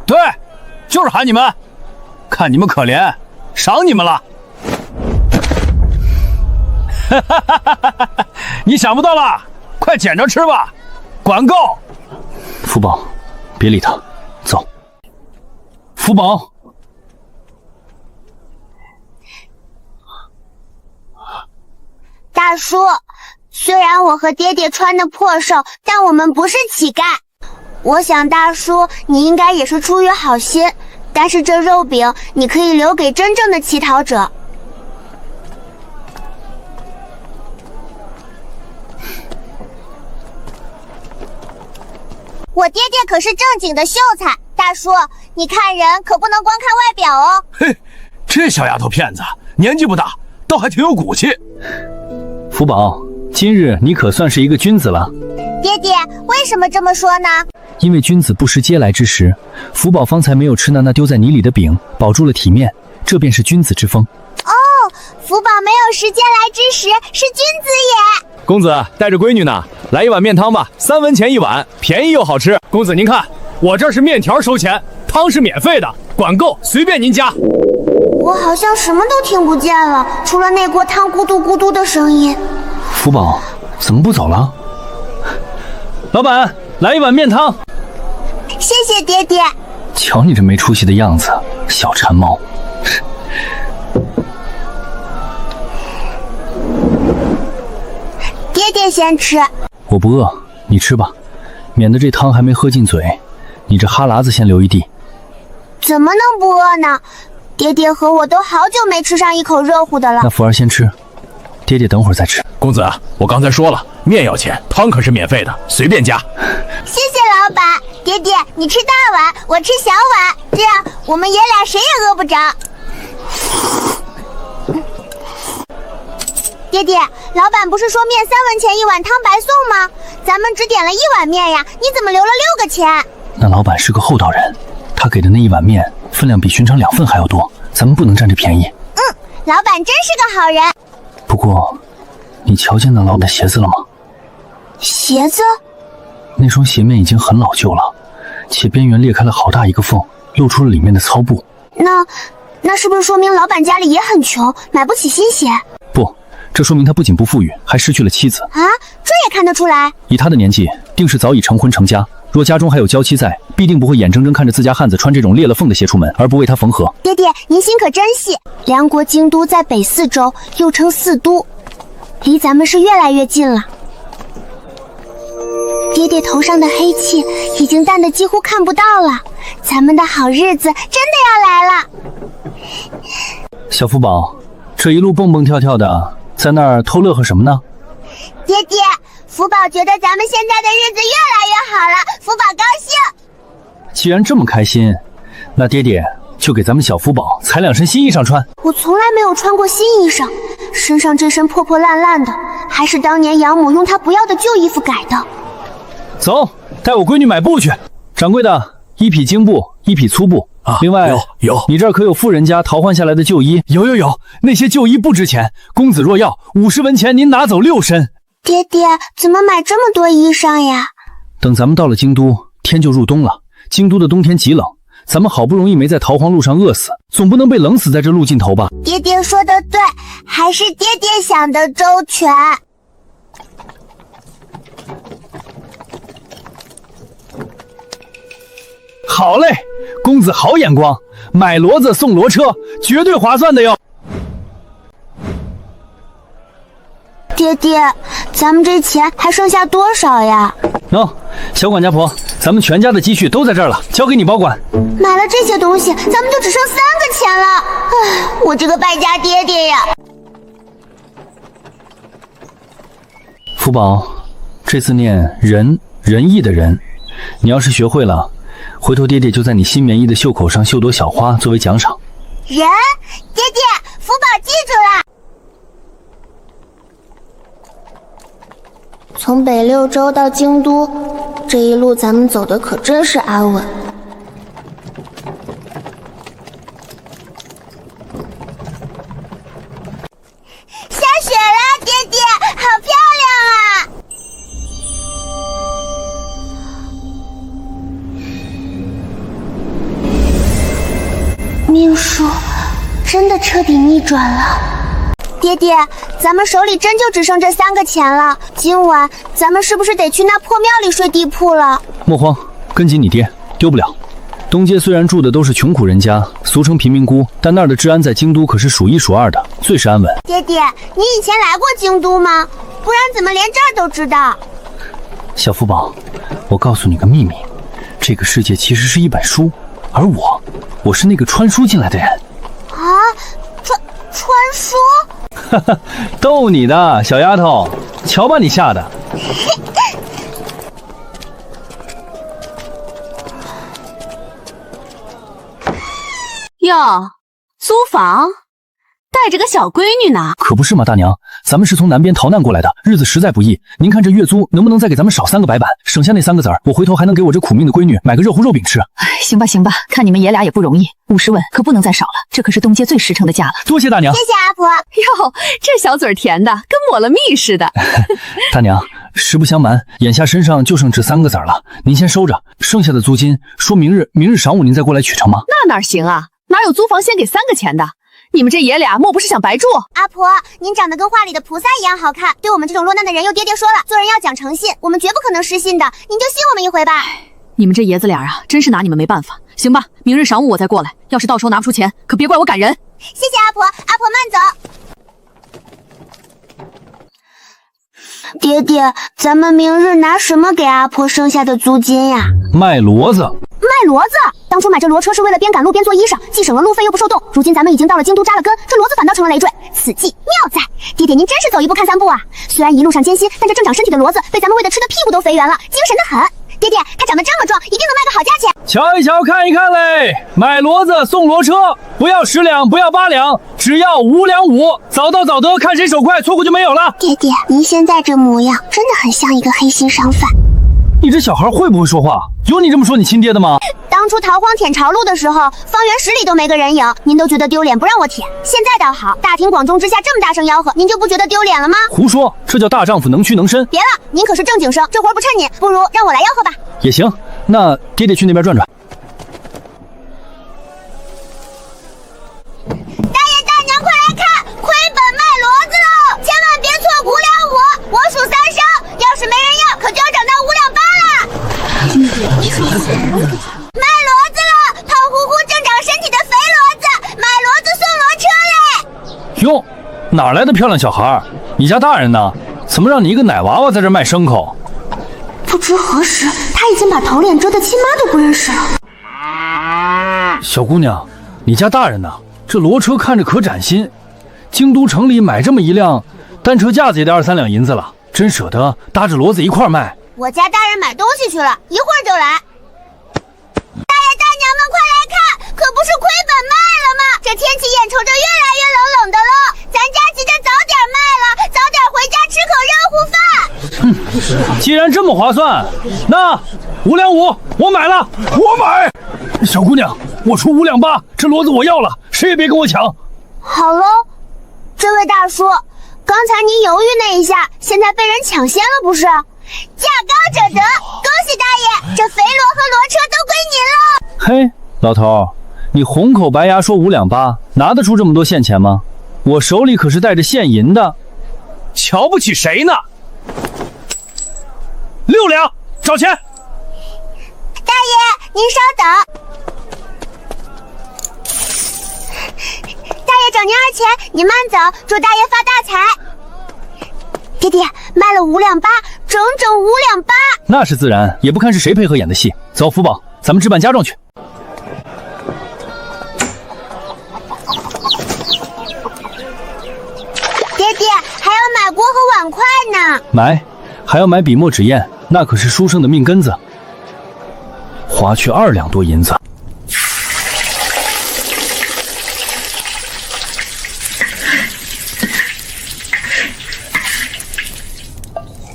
C: 对，就是喊你们，看你们可怜，赏你们了。
D: 你想不到了，快捡着吃吧，管够。
C: 福宝，别理他，走。福宝，
A: 大叔，虽然我和爹爹穿的破瘦，但我们不是乞丐。我想大叔你应该也是出于好心，但是这肉饼你可以留给真正的乞讨者。我爹爹可是正经的秀才，大叔，你看人可不能光看外表哦。
D: 嘿，这小丫头片子年纪不大，倒还挺有骨气。
C: 福宝，今日你可算是一个君子了。
A: 爹爹，为什么这么说呢？
C: 因为君子不食嗟来之食，福宝方才没有吃那丢在泥里的饼，保住了体面，这便是君子之风。
A: 哦，福宝没有食嗟来之食，是君子也。
E: 公子带着闺女呢，来一碗面汤吧，3文钱一碗，便宜又好吃。公子您看，我这是面条收钱，汤是免费的，管够随便您加。
A: 我好像什么都听不见了，除了那锅汤咕嘟咕嘟的声音。
C: 福宝，怎么不走了？老板，来一碗面汤。
A: 谢谢爹爹。
C: 瞧你这没出息的样子，小馋猫。
A: 爹爹先吃。
C: 我不饿，你吃吧，免得这汤还没喝进嘴，你这哈喇子先流一地。
A: 怎么能不饿呢？爹爹和我都好久没吃上一口热乎的了。
C: 那福儿先吃，爹爹等会儿再吃。
D: 公子，我刚才说了，面要钱，汤可是免费的，随便加。
A: 谢谢老板。爹爹，你吃大碗，我吃小碗，这样我们爷俩谁也饿不着。爹爹，老板不是说面3文钱一碗，汤白送吗？咱们只点了1碗面呀，你怎么留了6个钱？
C: 那老板是个厚道人，他给的那1碗面分量比寻常2份还要多，咱们不能占这便宜。
A: 老板真是个好人。
C: 不过，你瞧见那老板的鞋子了吗？
A: 鞋子？
C: 那双鞋面已经很老旧了，且边缘裂开了好大一个缝，露出了里面的糙布。
A: 那是不是说明老板家里也很穷，买不起新鞋？
C: 不，这说明他不仅不富裕，还失去了妻子。
A: 啊，这也看得出来。
C: 以他的年纪，定是早已成婚成家。若家中还有娇妻在，必定不会眼睁睁看着自家汉子穿这种裂了缝的鞋出门，而不为他缝合。
A: 爹爹，您心可真细。梁国京都在北4州，又称4都，离咱们是越来越近了。爹爹头上的黑气已经淡得几乎看不到了，咱们的好日子真的要来了。
C: 小福宝，这一路蹦蹦跳跳的，在那儿偷乐呵什么呢？
A: 爹爹，福宝觉得咱们现在的日子越来越好了，福宝高兴。
C: 既然这么开心，那爹爹就给咱们小福宝裁2身新衣裳穿。
A: 我从来没有穿过新衣裳，身上这身破破烂烂的，还是当年养母用她不要的旧衣服改的。
C: 走，带我闺女买布去。掌柜的，1匹精布，1匹粗布。另外
D: 有，
C: 你这儿可有富人家淘换下来的旧衣？
E: 有，那些旧衣不值钱，公子若要50文钱，您拿走6身。
A: 爹爹，怎么买这么多衣裳呀？
C: 等咱们到了京都，天就入冬了。京都的冬天极冷，咱们好不容易没在逃荒路上饿死，总不能被冷死在这路尽头吧？
A: 爹爹说的对，还是爹爹想的周全。
C: 好嘞，公子好眼光，买骡子送骡车，绝对划算的哟。
A: 爹爹，咱们这钱还剩下多少呀？
C: 小管家婆，咱们全家的积蓄都在这儿了，交给你保管。
A: 买了这些东西，咱们就只剩3个钱了。唉，我这个败家爹爹呀！
C: 福宝，这字念仁，仁义的仁，你要是学会了，回头爹爹就在你新棉衣的袖口上绣朵小花作为奖赏。
A: 仁，爹爹，福宝记住了。从北六州到京都，这一路咱们走的可真是安稳。下雪了，爹爹，好漂亮啊！命数真的彻底逆转了。爹爹，咱们手里真就只剩这3个钱了。今晚咱们是不是得去那破庙里睡地铺了？
C: 莫慌，跟紧你爹，丢不了。东街虽然住的都是穷苦人家，俗称贫民窟，但那儿的治安在京都可是数1数2的，最是安稳。
A: 爹爹，你以前来过京都吗？不然怎么连这儿都知道？
C: 小福宝，我告诉你个秘密，这个世界其实是一本书，而我是那个穿书进来的人。
A: 啊，穿书？
C: 哈哈，逗你的，小丫头，瞧把你吓的。
B: 哟，租房，带着个小闺女呢？
C: 可不是嘛，大娘，咱们是从南边逃难过来的，日子实在不易。您看这月租能不能再给咱们少3个白板，省下那3个子儿，我回头还能给我这苦命的闺女买个热乎肉饼吃。
B: 行吧行吧，看你们爷俩也不容易，50文可不能再少了，这可是东街最实诚的价了。
C: 多谢大娘。
A: 谢谢阿婆。
B: 哟，这小嘴甜的，跟抹了蜜似的。
C: 大娘，实不相瞒，眼下身上就剩这3个子儿了，您先收着，剩下的租金说明日晌午您再过来取成吗？
B: 那哪行啊，哪有租房先给3个钱的？你们这爷俩莫不是想白住？
A: 阿婆，您长得跟画里的菩萨一样好看，对我们这种落难的人，又爹爹说了，做人要讲诚信，我们绝不可能失信的，您就信我们一回吧。
B: 你们这爷子俩啊，真是拿你们没办法。行吧，明日晌午我再过来，要是到时候拿不出钱，可别怪我赶人。
A: 谢谢阿婆，阿婆慢走。爹爹，咱们明日拿什么给阿婆剩下的租金呀？
C: 卖骡子。
A: 卖骡子？当初买这骡车是为了边赶路边做衣裳，既省了路费又不受冻。如今咱们已经到了京都扎了根，这骡子反倒成了累赘。此计妙在，爹爹您真是走一步看3步啊！虽然一路上艰辛，但这正长身体的骡子被咱们喂得吃的屁股都肥圆了，精神的很。爹爹，它长得这么壮，一定能卖个好价钱。
C: 瞧一瞧，看一看嘞！买骡子送骡车，不要10两，不要8两，只要5两5。早到早得，看谁手快，错过就没有了。
A: 爹爹，您现在这模样，真的很像一个黑心商贩。
C: 你这小孩会不会说话？有你这么说你亲爹的吗？
A: 当初逃荒舔朝路的时候，方圆10里都没个人影，您都觉得丢脸不让我舔。现在倒好，大庭广众之下这么大声吆喝，您就不觉得丢脸了吗？
C: 胡说，这叫大丈夫能屈能伸。
A: 别了，您可是正经生，这活不趁您，不如让我来吆喝吧。
C: 也行，那爹爹去那边转转。
A: 大爷大娘快来看，亏本卖骡子喽！千万别错5两5，我数3声，要是没人要，可就要涨到5两8了。卖骡子了，胖乎乎正长身体的肥骡子，买骡子送骡车嘞！
C: 哟，哪来的漂亮小孩？你家大人呢？怎么让你一个奶娃娃在这卖牲口？
A: 不知何时，他已经把头脸遮得亲妈都不认识了。
C: 小姑娘，你家大人呢？这骡车看着可崭新，京都城里买这么一辆，单车架子也得2、3两银子了，真舍得搭着骡子一块卖。
A: 我家大人买东西去了，一会儿就来。大爷大娘们快来看，可不是亏本卖了吗？这天气眼瞅着越来越冷冷的了，咱家急着早点卖了，早点回家吃口热乎饭。
C: 既然这么划算，那5两5我买了，
D: 我买。
C: 小姑娘，我出5两8，这骡子我要了，谁也别跟我抢。
A: 好喽，这位大叔，刚刚才您犹豫那一下，现在被人抢先了不是？价高者得，恭喜大爷，这肥骡和骡车都归您了。
C: 嘿，老头，你红口白牙说5两8，拿得出这么多现钱吗？我手里可是带着现银的。
E: 瞧不起谁呢？6两，找钱。
A: 大爷，您稍等。大爷找您2钱，您慢走，祝大爷发大财。爹爹，卖了5两8，整整5两8。
C: 那是自然，也不看是谁配合演的戏。走，福宝，咱们置办家装去。
A: 爹爹，还要买锅和碗筷呢。
C: 买，还要买笔墨纸砚，那可是书生的命根子。花去2两多银子。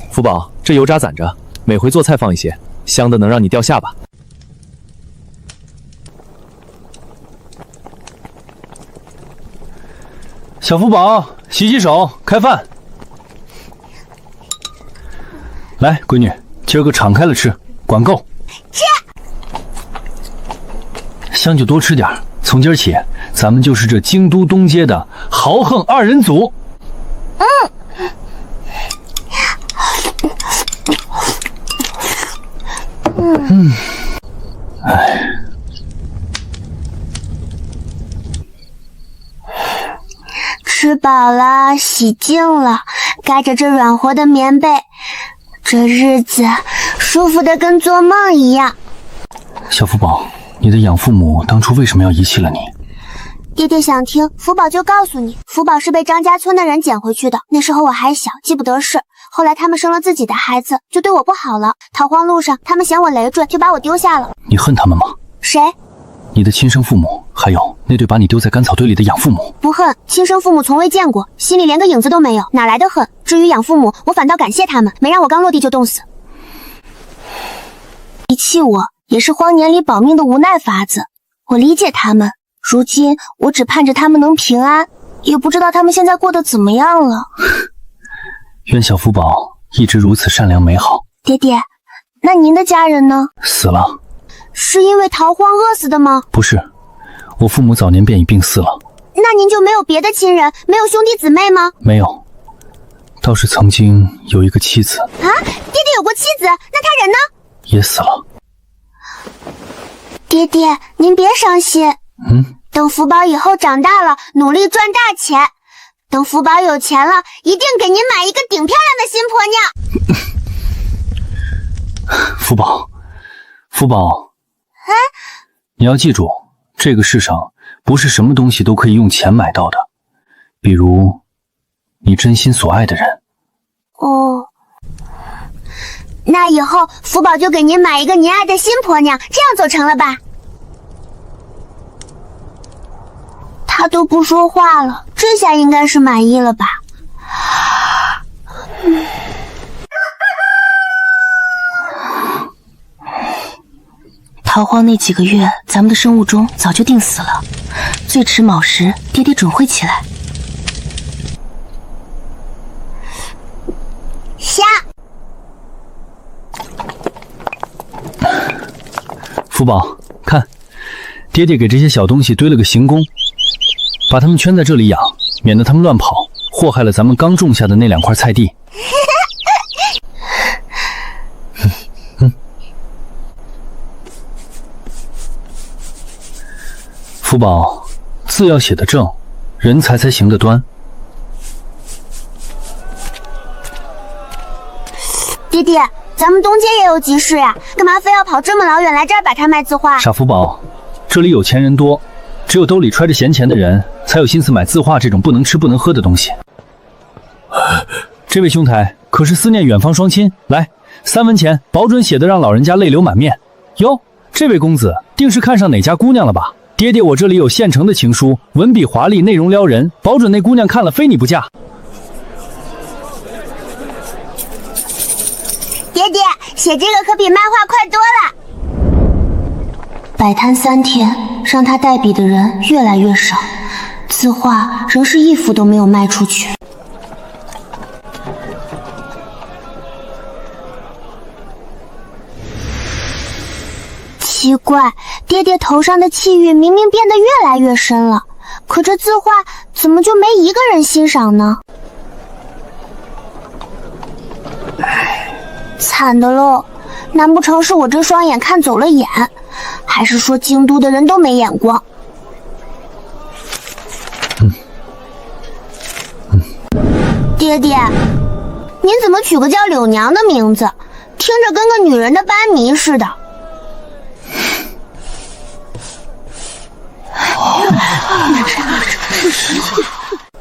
E: 福宝，这油渣攒着，每回做菜放一些，香的能让你掉下巴。
C: 小福宝，洗洗手，开饭。来，闺女，今儿个敞开了吃，管够。
A: 吃。
C: 香就多吃点，从今儿起，咱们就是这京都东街的豪横2人组。
A: 吃饱了，洗净了，盖着这软和的棉被，这日子舒服的跟做梦一样。
C: 小福宝，你的养父母当初为什么要遗弃了你？
A: 爹爹想听，福宝就告诉你，福宝是被张家村的人捡回去的。那时候我还小，记不得事。后来他们生了自己的孩子，就对我不好了。逃荒路上，他们嫌我累赘，就把我丢下了。
C: 你恨他们吗？
A: 谁？
C: 你的亲生父母，还有那对把你丢在干草堆里的养父母。
A: 不恨，亲生父母从未见过，心里连个影子都没有，哪来的恨？至于养父母，我反倒感谢他们，没让我刚落地就冻死。遗弃我，也是荒年里保命的无奈法子。我理解他们，如今我只盼着他们能平安，也不知道他们现在过得怎么样了。
C: 愿小福宝一直如此善良美好。
A: 爹爹，那您的家人呢？
C: 死了。
A: 是因为逃荒饿死的吗？
C: 不是，我父母早年便已病逝了。
A: 那您就没有别的亲人，没有兄弟姊妹吗？
C: 没有，倒是曾经有一个妻子。
A: 啊，爹爹有过妻子，那他人呢？
C: 也死了。
A: 爹爹，您别伤心。等福宝以后长大了，努力赚大钱。等福宝有钱了，一定给您买一个顶漂亮的新婆娘。
C: 福宝，福宝，你要记住，这个世上不是什么东西都可以用钱买到的，比如你真心所爱的人。
A: 哦，那以后福宝就给您买一个您爱的新婆娘，这样走成了吧？他都不说话了，这下应该是满意了吧？
B: 逃荒那几个月，咱们的生物钟早就定死了，最迟卯时，爹爹准会起来。
A: 香。
C: 福宝，看，爹爹给这些小东西堆了个行宫，把它们圈在这里养，免得它们乱跑，祸害了咱们刚种下的那2块菜地。福宝，字要写得正，人才行得端。
A: 爹爹，咱们东街也有集市呀，干嘛非要跑这么老远来这儿摆摊卖字画？
C: 傻福宝，这里有钱人多，只有兜里揣着闲钱的人才有心思买字画这种不能吃不能喝的东西。这位兄台可是思念远方双亲，来3文钱，保准写得让老人家泪流满面。哟，这位公子定是看上哪家姑娘了吧？爹爹，我这里有现成的情书，文笔华丽，内容撩人，保准那姑娘看了非你不嫁。
A: 爹爹，写这个可比漫画快多了。摆摊3天，让他代笔的人越来越少，字画仍是1幅都没有卖出去。奇怪，爹爹头上的气运明明变得越来越深了，可这字画怎么就没一个人欣赏呢？惨的喽！难不成是我这双眼看走了眼，还是说京都的人都没眼光？爹爹，您怎么取个叫柳娘的名字？听着跟个女人的班迷似的。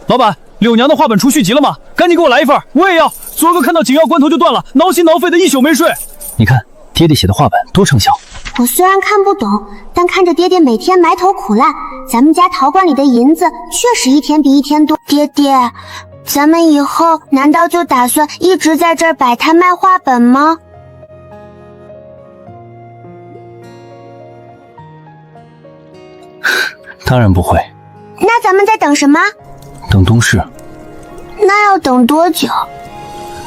E: 老板，柳娘的画本出续集了吗？赶紧给我来一份，我也要。昨个看到紧要关头就断了，挠心挠肺的一宿没睡。
C: 你看爹爹写的画本多成效。
A: 我虽然看不懂，但看着爹爹每天埋头苦烂，咱们家陶罐里的银子确实一天比一天多。爹爹，咱们以后难道就打算一直在这儿摆摊卖画本吗？
C: 当然不会。
A: 那咱们在等什么？
C: 等冬至。
A: 那要等多久？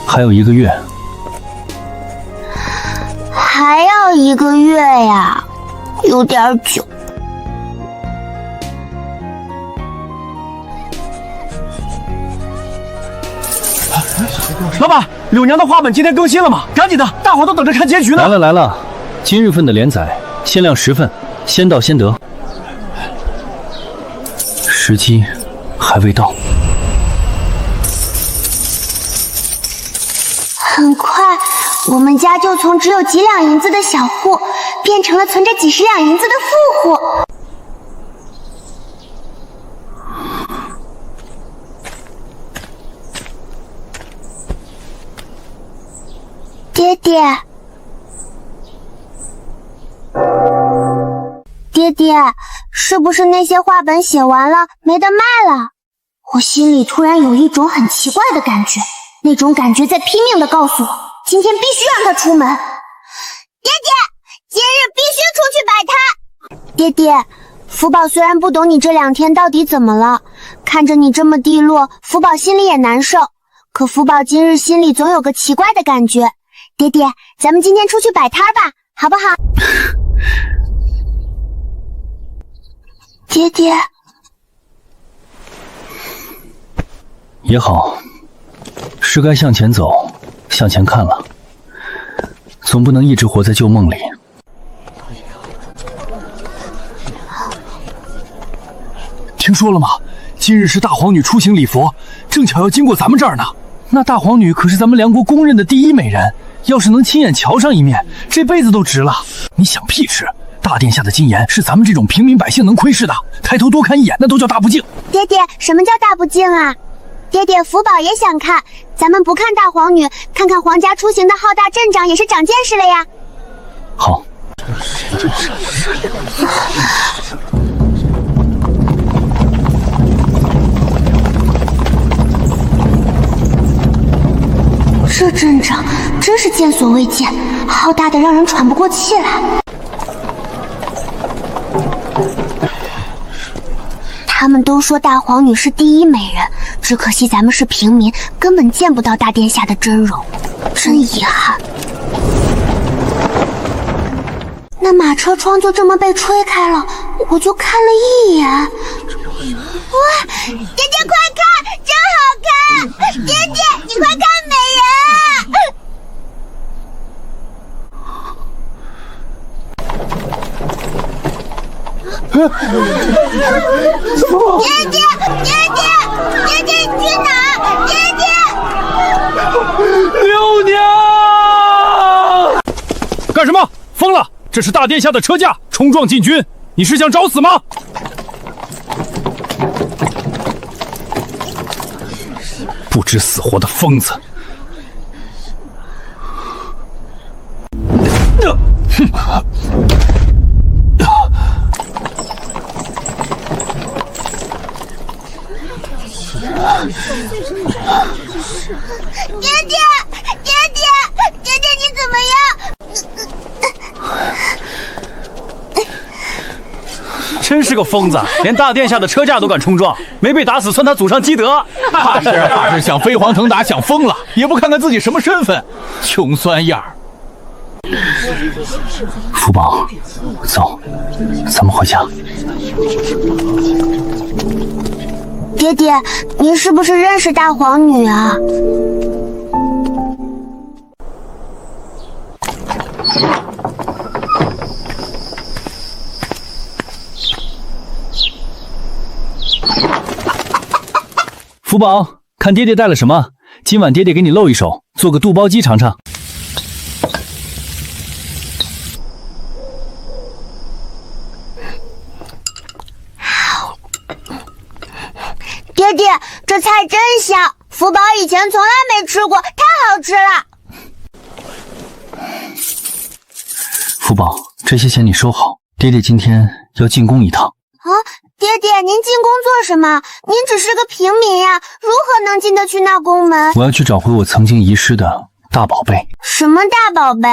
C: 还有1个月。
A: 还要1个月呀，有点久。
E: 老板，柳娘的画本今天更新了吗？赶紧的，大伙都等着看结局呢。
C: 来了，今日份的连载限量10份，先到先得。时机还未到。
A: 很快，我们家就从只有几两银子的小户，变成了存着几十两银子的富户。爹爹，爹爹，是不是那些画本写完了没得卖了？我心里突然有一种很奇怪的感觉，那种感觉在拼命地告诉我，今天必须让他出门。爹爹，今日必须出去摆摊。爹爹，福宝虽然不懂你这2天到底怎么了，看着你这么低落，福宝心里也难受。可福宝今日心里总有个奇怪的感觉。爹爹，咱们今天出去摆摊吧，好不好？爹爹，
C: 也好，是该向前走，向前看了，总不能一直活在旧梦里。
E: 听说了吗？今日是大皇女出行礼佛，正巧要经过咱们这儿呢。那大皇女可是咱们梁国公认的第一美人，要是能亲眼瞧上一面，这辈子都值了。你想屁吃！大殿下的金颜是咱们这种平民百姓能窥视的，抬头多看一眼那都叫大不敬。
A: 爹爹，什么叫大不敬啊？爹爹，福宝也想看，咱们不看大皇女，看看皇家出行的浩大阵仗，也是长见识了呀。
C: 好。
A: 这阵仗真是见所未见，浩大的让人喘不过气来。他们都说大皇女是第一美人，只可惜咱们是平民，根本见不到大殿下的真容，真遗憾。那马车窗就这么被吹开了，我就看了一眼。哇，爹爹快看，真好看！爹爹，你快看美人！爹爹，爹爹，爹爹，你去哪儿？爹爹！
E: 六娘，干什么？疯了！这是大殿下的车驾，冲撞禁军，你是想找死吗？不知死活的疯子！
A: 爹爹，爹爹，爹爹，你怎么样？
E: 这
C: 真是个疯子，连大殿下的车架都敢冲撞，没被打死算他祖上积德。
E: 怕是想飞黄腾达，想疯了，也不看看自己什么身份，穷酸样儿。
C: 福宝，走，咱们回家。
A: 爹爹，您是不是认识大皇女啊？
C: 福宝，看爹爹带了什么？今晚爹爹给你露一手，做个肚包鸡尝尝。
A: 爹爹，这菜真香，福宝以前从来没吃过，太好吃了。
C: 福宝，这些钱你收好，爹爹今天要进宫一趟。
A: 啊，爹爹，您进宫做什么？您只是个平民呀，如何能进得去那宫门？
C: 我要去找回我曾经遗失的大宝贝。
A: 什么大宝贝？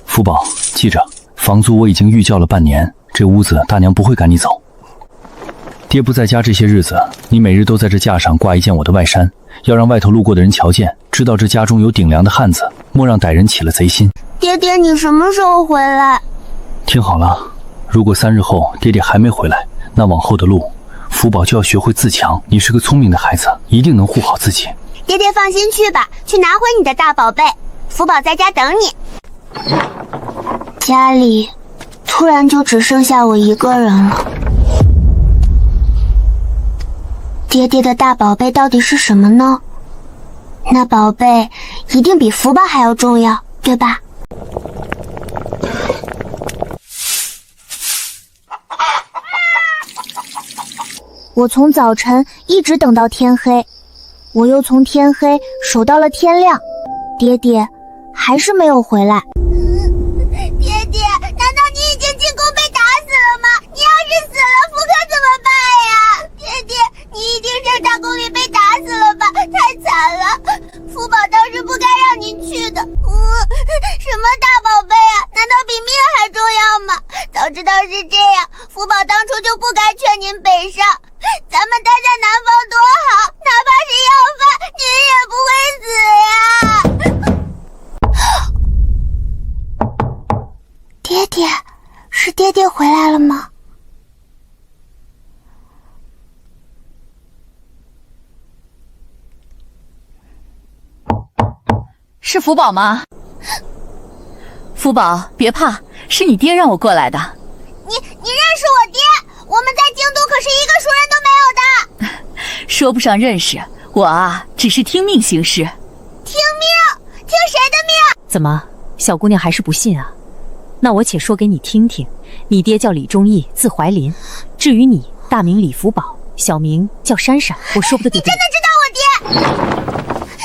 C: 福宝，记着，房租我已经预交了半年，这屋子大娘不会赶你走。爹不在家这些日子，你每日都在这架上挂一件我的外衫，要让外头路过的人瞧见，知道这家中有顶梁的汉子，莫让歹人起了贼心。
A: 爹爹，你什么时候回来？
C: 听好了，如果3日后爹爹还没回来，那往后的路，福宝就要学会自强。你是个聪明的孩子，一定能护好自己。
A: 爹爹放心去吧，去拿回你的大宝贝，福宝在家等你。家里突然就只剩下我一个人了。爹爹的大宝贝到底是什么呢？那宝贝一定比福宝还要重要，对吧？我从早晨一直等到天黑，我又从天黑守到了天亮，爹爹还是没有回来。爹爹，难道你已经进宫被打死了吗？你要是死了，福可怎么办呀？爹爹，你一定是大宫里被打死了吧？太惨了，福宝当时不该让您去的。什么大宝贝啊？难道比命还重要吗？早知道是这样，福宝当初就不该劝您北上，咱们待在南方多好，哪怕是要饭，您也不会死呀。爹爹，是爹爹回来了吗？
B: 是福宝吗？福宝，别怕，是你爹让我过来的。
A: 你认识我爹？我们在京都可是一个熟人都没有的。
B: 说不上认识，我啊，只是听命行事。
A: 听命？听谁的命？
F: 怎么，小姑娘还是不信啊？那我且说给你听听。你爹叫李忠义，字怀林。至于你，大名李福宝，小名叫珊珊。我说不得对不对？
A: 你真的知道我爹？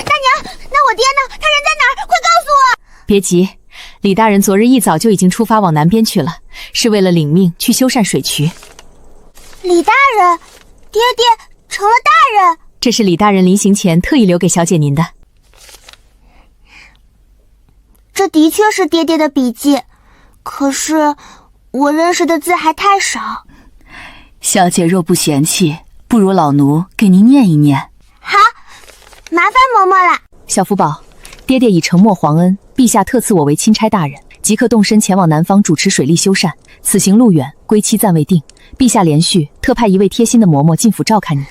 A: 大娘，那我爹呢？他人在哪儿？快告诉我！
F: 别急，李大人昨日一早就已经出发往南边去了，是为了领命去修缮水渠。
A: 李大人，爹爹成了大人。
F: 这是李大人临行前特意留给小姐您的。
A: 这的确是爹爹的笔记，可是我认识的字还太少。
B: 小姐若不嫌弃，不如老奴给您念一念。
A: 好，麻烦嬷嬷了。
F: 小福宝，爹爹已承莫皇恩，陛下特赐我为钦差大人，即刻动身前往南方主持水利修缮。此行路远，归期暂未定，陛下连续特派一位贴心的嬷嬷进府照看你，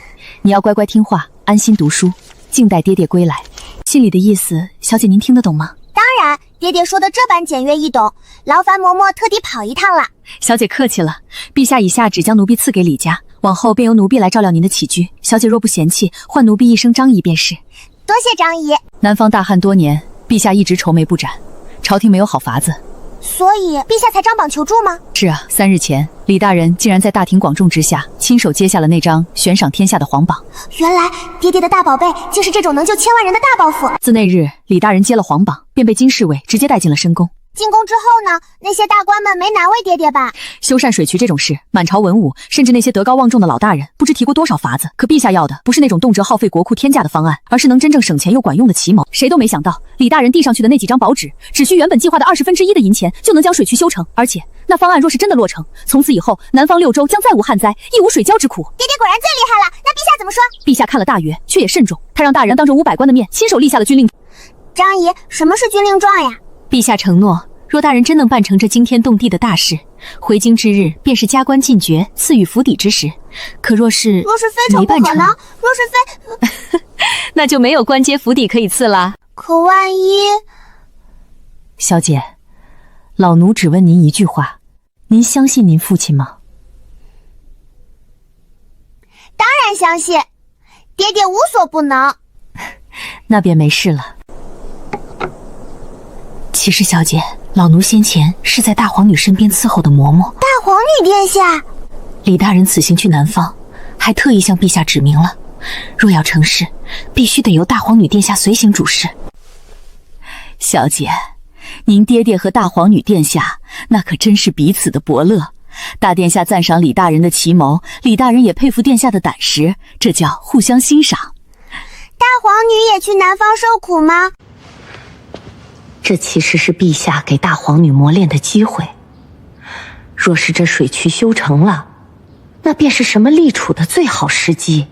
F: 你要乖乖听话，安心读书，静待爹爹归来。信里的意思，小姐您听得懂吗？
A: 当然，爹爹说的这般简约易懂，劳烦嬷嬷特地跑一趟了。
F: 小姐客气了，陛下以下只将奴婢赐给李家，往后便由奴婢来照料您的起居。小姐若不嫌弃，唤奴婢一声张姨便是。
A: 多谢张姨。
F: 南方大旱多年，陛下一直愁眉不展，朝廷没有好法子，
A: 所以陛下才张榜求助吗？
F: 是啊，3日前，李大人竟然在大庭广众之下亲手揭下了那张悬赏天下的皇榜。
A: 原来爹爹的大宝贝竟是这种能救千万人的大宝符。
F: 自那日李大人揭了皇榜，便被京侍卫直接带进了深宫。
A: 进宫之后呢，那些大官们没难为爹爹吧？
F: 修缮水渠这种事，满朝文武，甚至那些德高望重的老大人，不知提过多少法子。可陛下要的不是那种动辄耗费国库天价的方案，而是能真正省钱又管用的奇谋。谁都没想到，李大人递上去的那几张薄纸，只需原本计划的1/20的银钱，就能将水渠修成。而且那方案若是真的落成，从此以后南方6州将再无旱灾，亦无水浇之苦。
A: 爹爹果然最厉害了，那陛下怎么说？
F: 陛下看了大约，却也慎重，他让大人当着500官的面，亲手立下了军令。
A: 张仪，什么是军令状呀？
F: 陛下承诺，若大人真能办成这惊天动地的大事，回京之日便是加官进爵、赐予府邸之时。可若是
A: 非成不可能，若是非，
F: 那就没有官阶府邸可以赐啦。
A: 可万一……
F: 小姐，老奴只问您一句话，您相信您父亲吗？
A: 当然相信，爹爹无所不能。
F: 那便没事了。其实小姐，老奴先前是在大皇女身边伺候的嬷嬷。
A: 大皇女殿下，
F: 李大人此行去南方，还特意向陛下指明了，若要成事，必须得由大皇女殿下随行主事。小姐，您爹爹和大皇女殿下那可真是彼此的伯乐。大殿下赞赏李大人的奇谋，李大人也佩服殿下的胆识，这叫互相欣赏。
A: 大皇女也去南方受苦吗？
B: 这其实是陛下给大皇女磨练的机会。若是这水渠修成了，那便是什么立储的最好时机。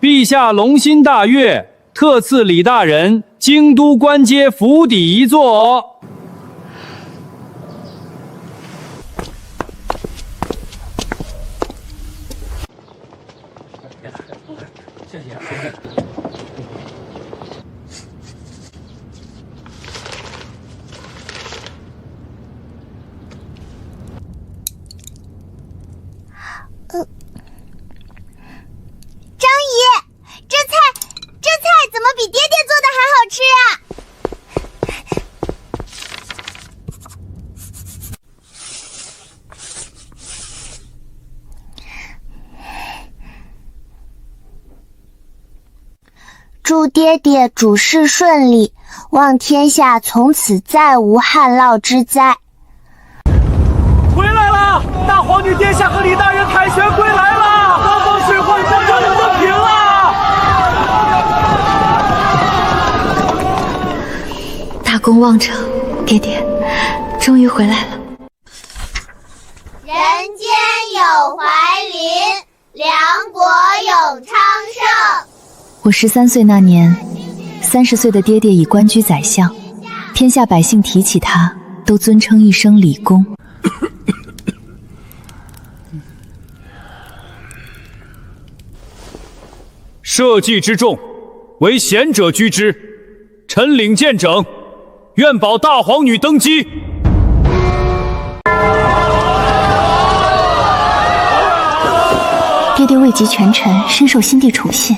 E: 陛下龙心大悦，特赐李大人京都官阶府邸一座。
A: 张姨，这菜怎么比爹爹做的还好吃啊？祝爹爹主事顺利，望天下从此再无旱涝之灾。
E: 回来了！大皇女殿下和李大人凯旋归来了，南方水患终究能得平了。
B: 大功望成，爹爹终于回来了。
A: 人间有怀林，梁国有昌盛。
F: 我13岁那年，30岁的爹爹已官居宰相，天下百姓提起他，都尊称一声李公。
E: 社稷之重，唯贤者居之。臣领见整，愿保大皇女登基。
B: 爹爹位极权臣，深受先帝宠信。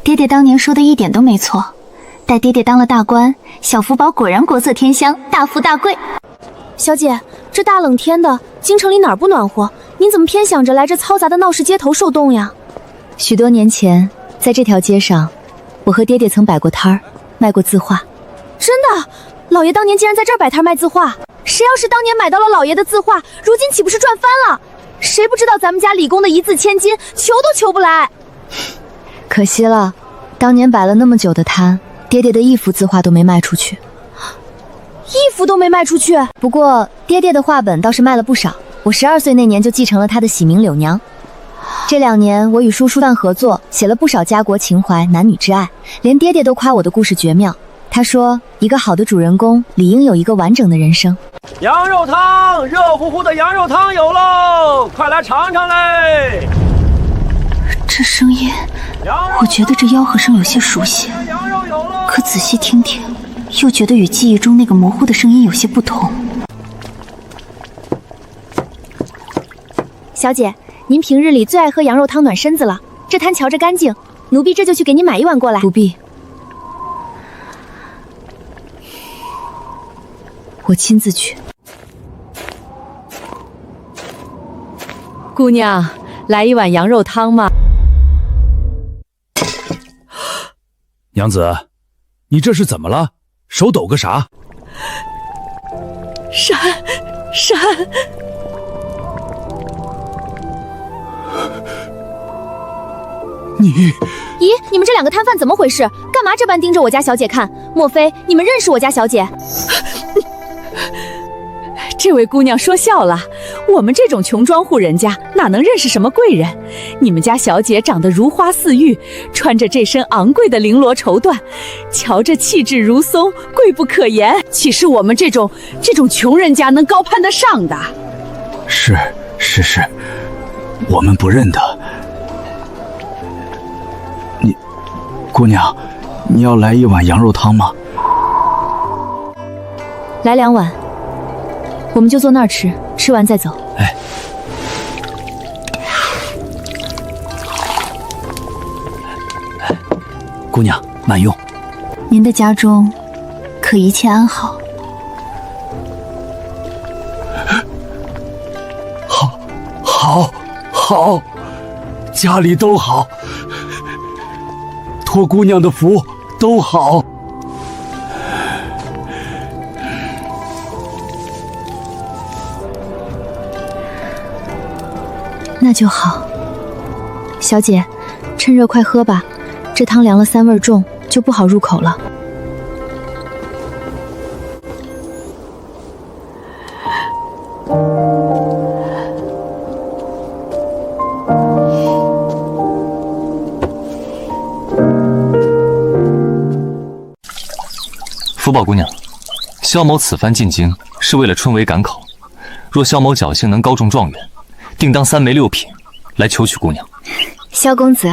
B: 爹爹当年说的一点都没错，待爹爹当了大官，小福宝果然国色天香，大富大贵。
G: 小姐，这大冷天的，京城里哪儿不暖和？您怎么偏想着来这嘈杂的闹市街头受冻呀？
F: 许多年前，在这条街上，我和爹爹曾摆过摊儿，卖过字画。
G: 真的？老爷当年竟然在这儿摆摊卖字画？谁要是当年买到了老爷的字画，如今岂不是赚翻了？谁不知道咱们家李公的一字千金，求都求不来。
F: 可惜了，当年摆了那么久的摊，爹爹的一幅字画都没卖出去。
G: 一幅都没卖出去？
F: 不过爹爹的画本倒是卖了不少。我12岁那年就继承了他的喜名柳娘。这2年我与书办合作，写了不少家国情怀、男女之爱，连爹爹都夸我的故事绝妙。他说，一个好的主人公理应有一个完整的人生。
E: 羊肉汤，热乎乎的羊肉汤有喽，快来尝尝嘞！
B: 这声音，我觉得这吆喝声有些熟悉，可仔细听听，又觉得与记忆中那个模糊的声音有些不同。
G: 小姐，您平日里最爱喝羊肉汤暖身子了，这摊瞧着干净，奴婢这就去给您买1碗过来。
F: 不必，我亲自去。姑娘，来1碗羊肉汤吗？
D: 娘子，你这是怎么了？
E: 手抖个啥？
F: 闪！
G: 咦，你们这两个摊贩怎么回事？干嘛这般盯着我家小姐看？莫非你们认识我家小姐？
F: 这位姑娘说笑了，我们这种穷庄户人家哪能认识什么贵人？你们家小姐长得如花似玉，穿着这身昂贵的绫罗绸缎，瞧着气质如松，贵不可言。岂是我们这种穷人家能高攀得上的？
E: 是，我们不认得。姑娘，你要来一碗羊肉汤吗？
F: 来2碗，我们就坐那儿吃，吃完再走。
E: 哎，姑娘慢用。
A: 您的家中可一切安好？
E: 好，家里都好，托姑娘的福，都好。
F: 那就好。小姐，趁热快喝吧，这汤凉了膻味重，就不好入口了。
C: 福宝姑娘，萧某此番进京是为了春闱赶考，若萧某侥幸能高中状元，定当3枚6品来求娶姑娘。
G: 萧公子，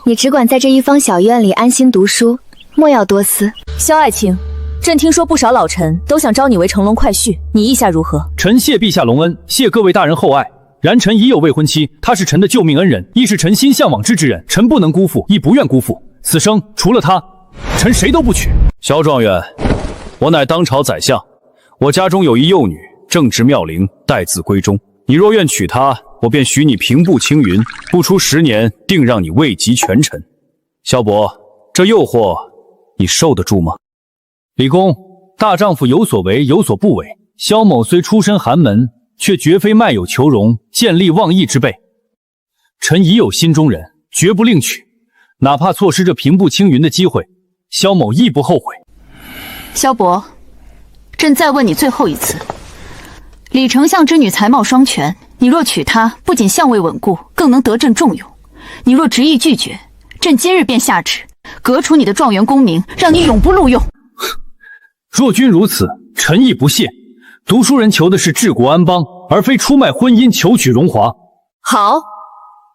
G: 你只管在这一方小院里安心读书，莫要多思。
F: 萧爱卿，朕听说不少老臣都想招你为乘龙快婿，你意下如何？
E: 臣谢陛下隆恩，谢各位大人厚爱。然臣已有未婚妻，她是臣的救命恩人，亦是臣心向往之人，臣不能辜负，亦不愿辜负。此生除了她，臣谁都不娶。萧状元，我乃当朝宰相，我家中有一幼女，正值妙龄，待字闺中。你若愿娶她，我便许你平步青云，不出10年，定让你位极权臣。萧伯，这诱惑你受得住吗？李公，大丈夫有所为，有所不为。萧某虽出身寒门，却绝非卖友求荣、见利忘义之辈。臣已有心中人，绝不另娶，哪怕错失这平步青云的机会，萧某亦不后悔。
B: 萧伯，朕再问你最后一次，李丞相之女才貌双全，你若娶她，不仅相位稳固，更能得朕重用。你若执意拒绝，朕今日便下旨，革除你的状元功名，让你永不录用。
E: 若君如此，臣亦不屑。读书人求的是治国安邦，而非出卖婚姻求取荣华。
F: 好，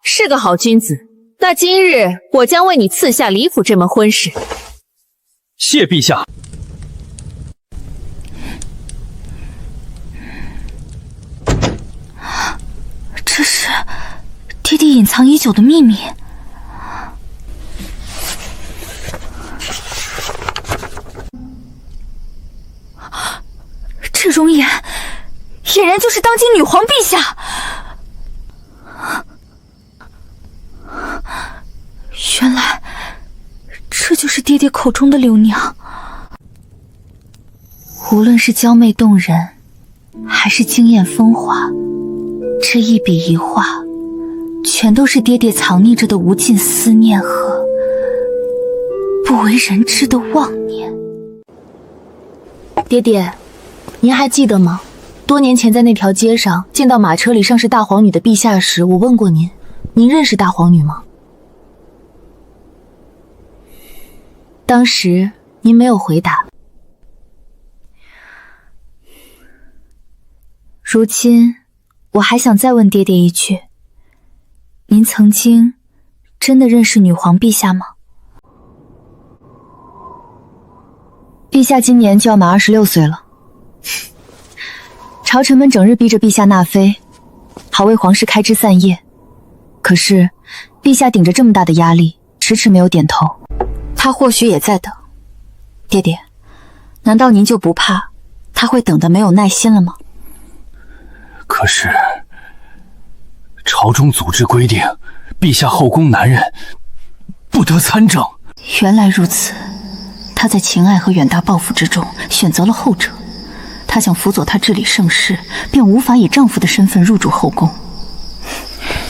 F: 是个好君子。那今日我将为你赐下李府这门婚事。
E: 谢陛下。
A: 这是爹爹隐藏已久的秘密。这容颜，俨然就是当今女皇陛下。原来，这就是爹爹口中的柳娘。无论是娇媚动人，还是惊艳风华，这一笔一画，全都是爹爹藏匿着的无尽思念和不为人知的妄念。
F: 爹爹，您还记得吗？多年前在那条街上见到马车里上是大皇女的陛下时，我问过您，您认识大皇女吗？当时您没有回答。如今我还想再问爹爹一句，您曾经真的认识女皇陛下吗？陛下今年就要满26岁了，朝臣们整日逼着陛下纳妃，好为皇室开枝散叶。可是陛下顶着这么大的压力，迟迟没有点头。他或许也在等。爹爹，难道您就不怕他会等得没有耐心了吗？
E: 可是朝中组织规定，陛下后宫男人不得参政。
A: 原来如此，
B: 他在情爱和远大抱负之中选择了后者。他想辅佐他治理盛世，便无法以丈夫的身份入主后宫。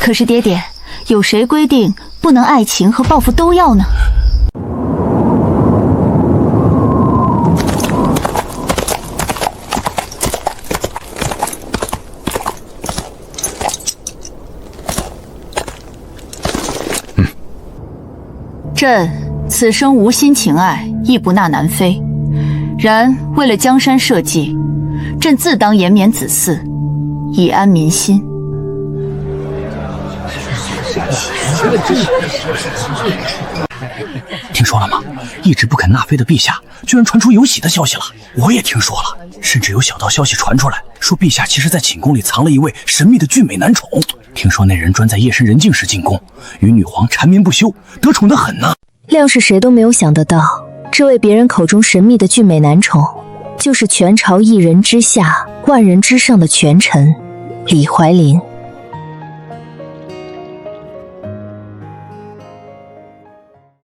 B: 可是爹爹，有谁规定不能爱情和抱负都要呢？朕此生无心情爱，亦不纳男妃。然为了江山社稷，朕自当延绵子嗣，以安民心。
E: 听说了吗？一直不肯纳妃的陛下，居然传出有喜的消息了。我也听说了，甚至有小道消息传出来，说陛下其实在寝宫里藏了一位神秘的俊美男宠。听说那人专在夜深人静时进宫，与女皇缠绵不休，得宠得很呢。
F: 料是谁都没有想得到，这位别人口中神秘的俊美男宠，就是全朝一人之下、万人之上的权臣李怀林。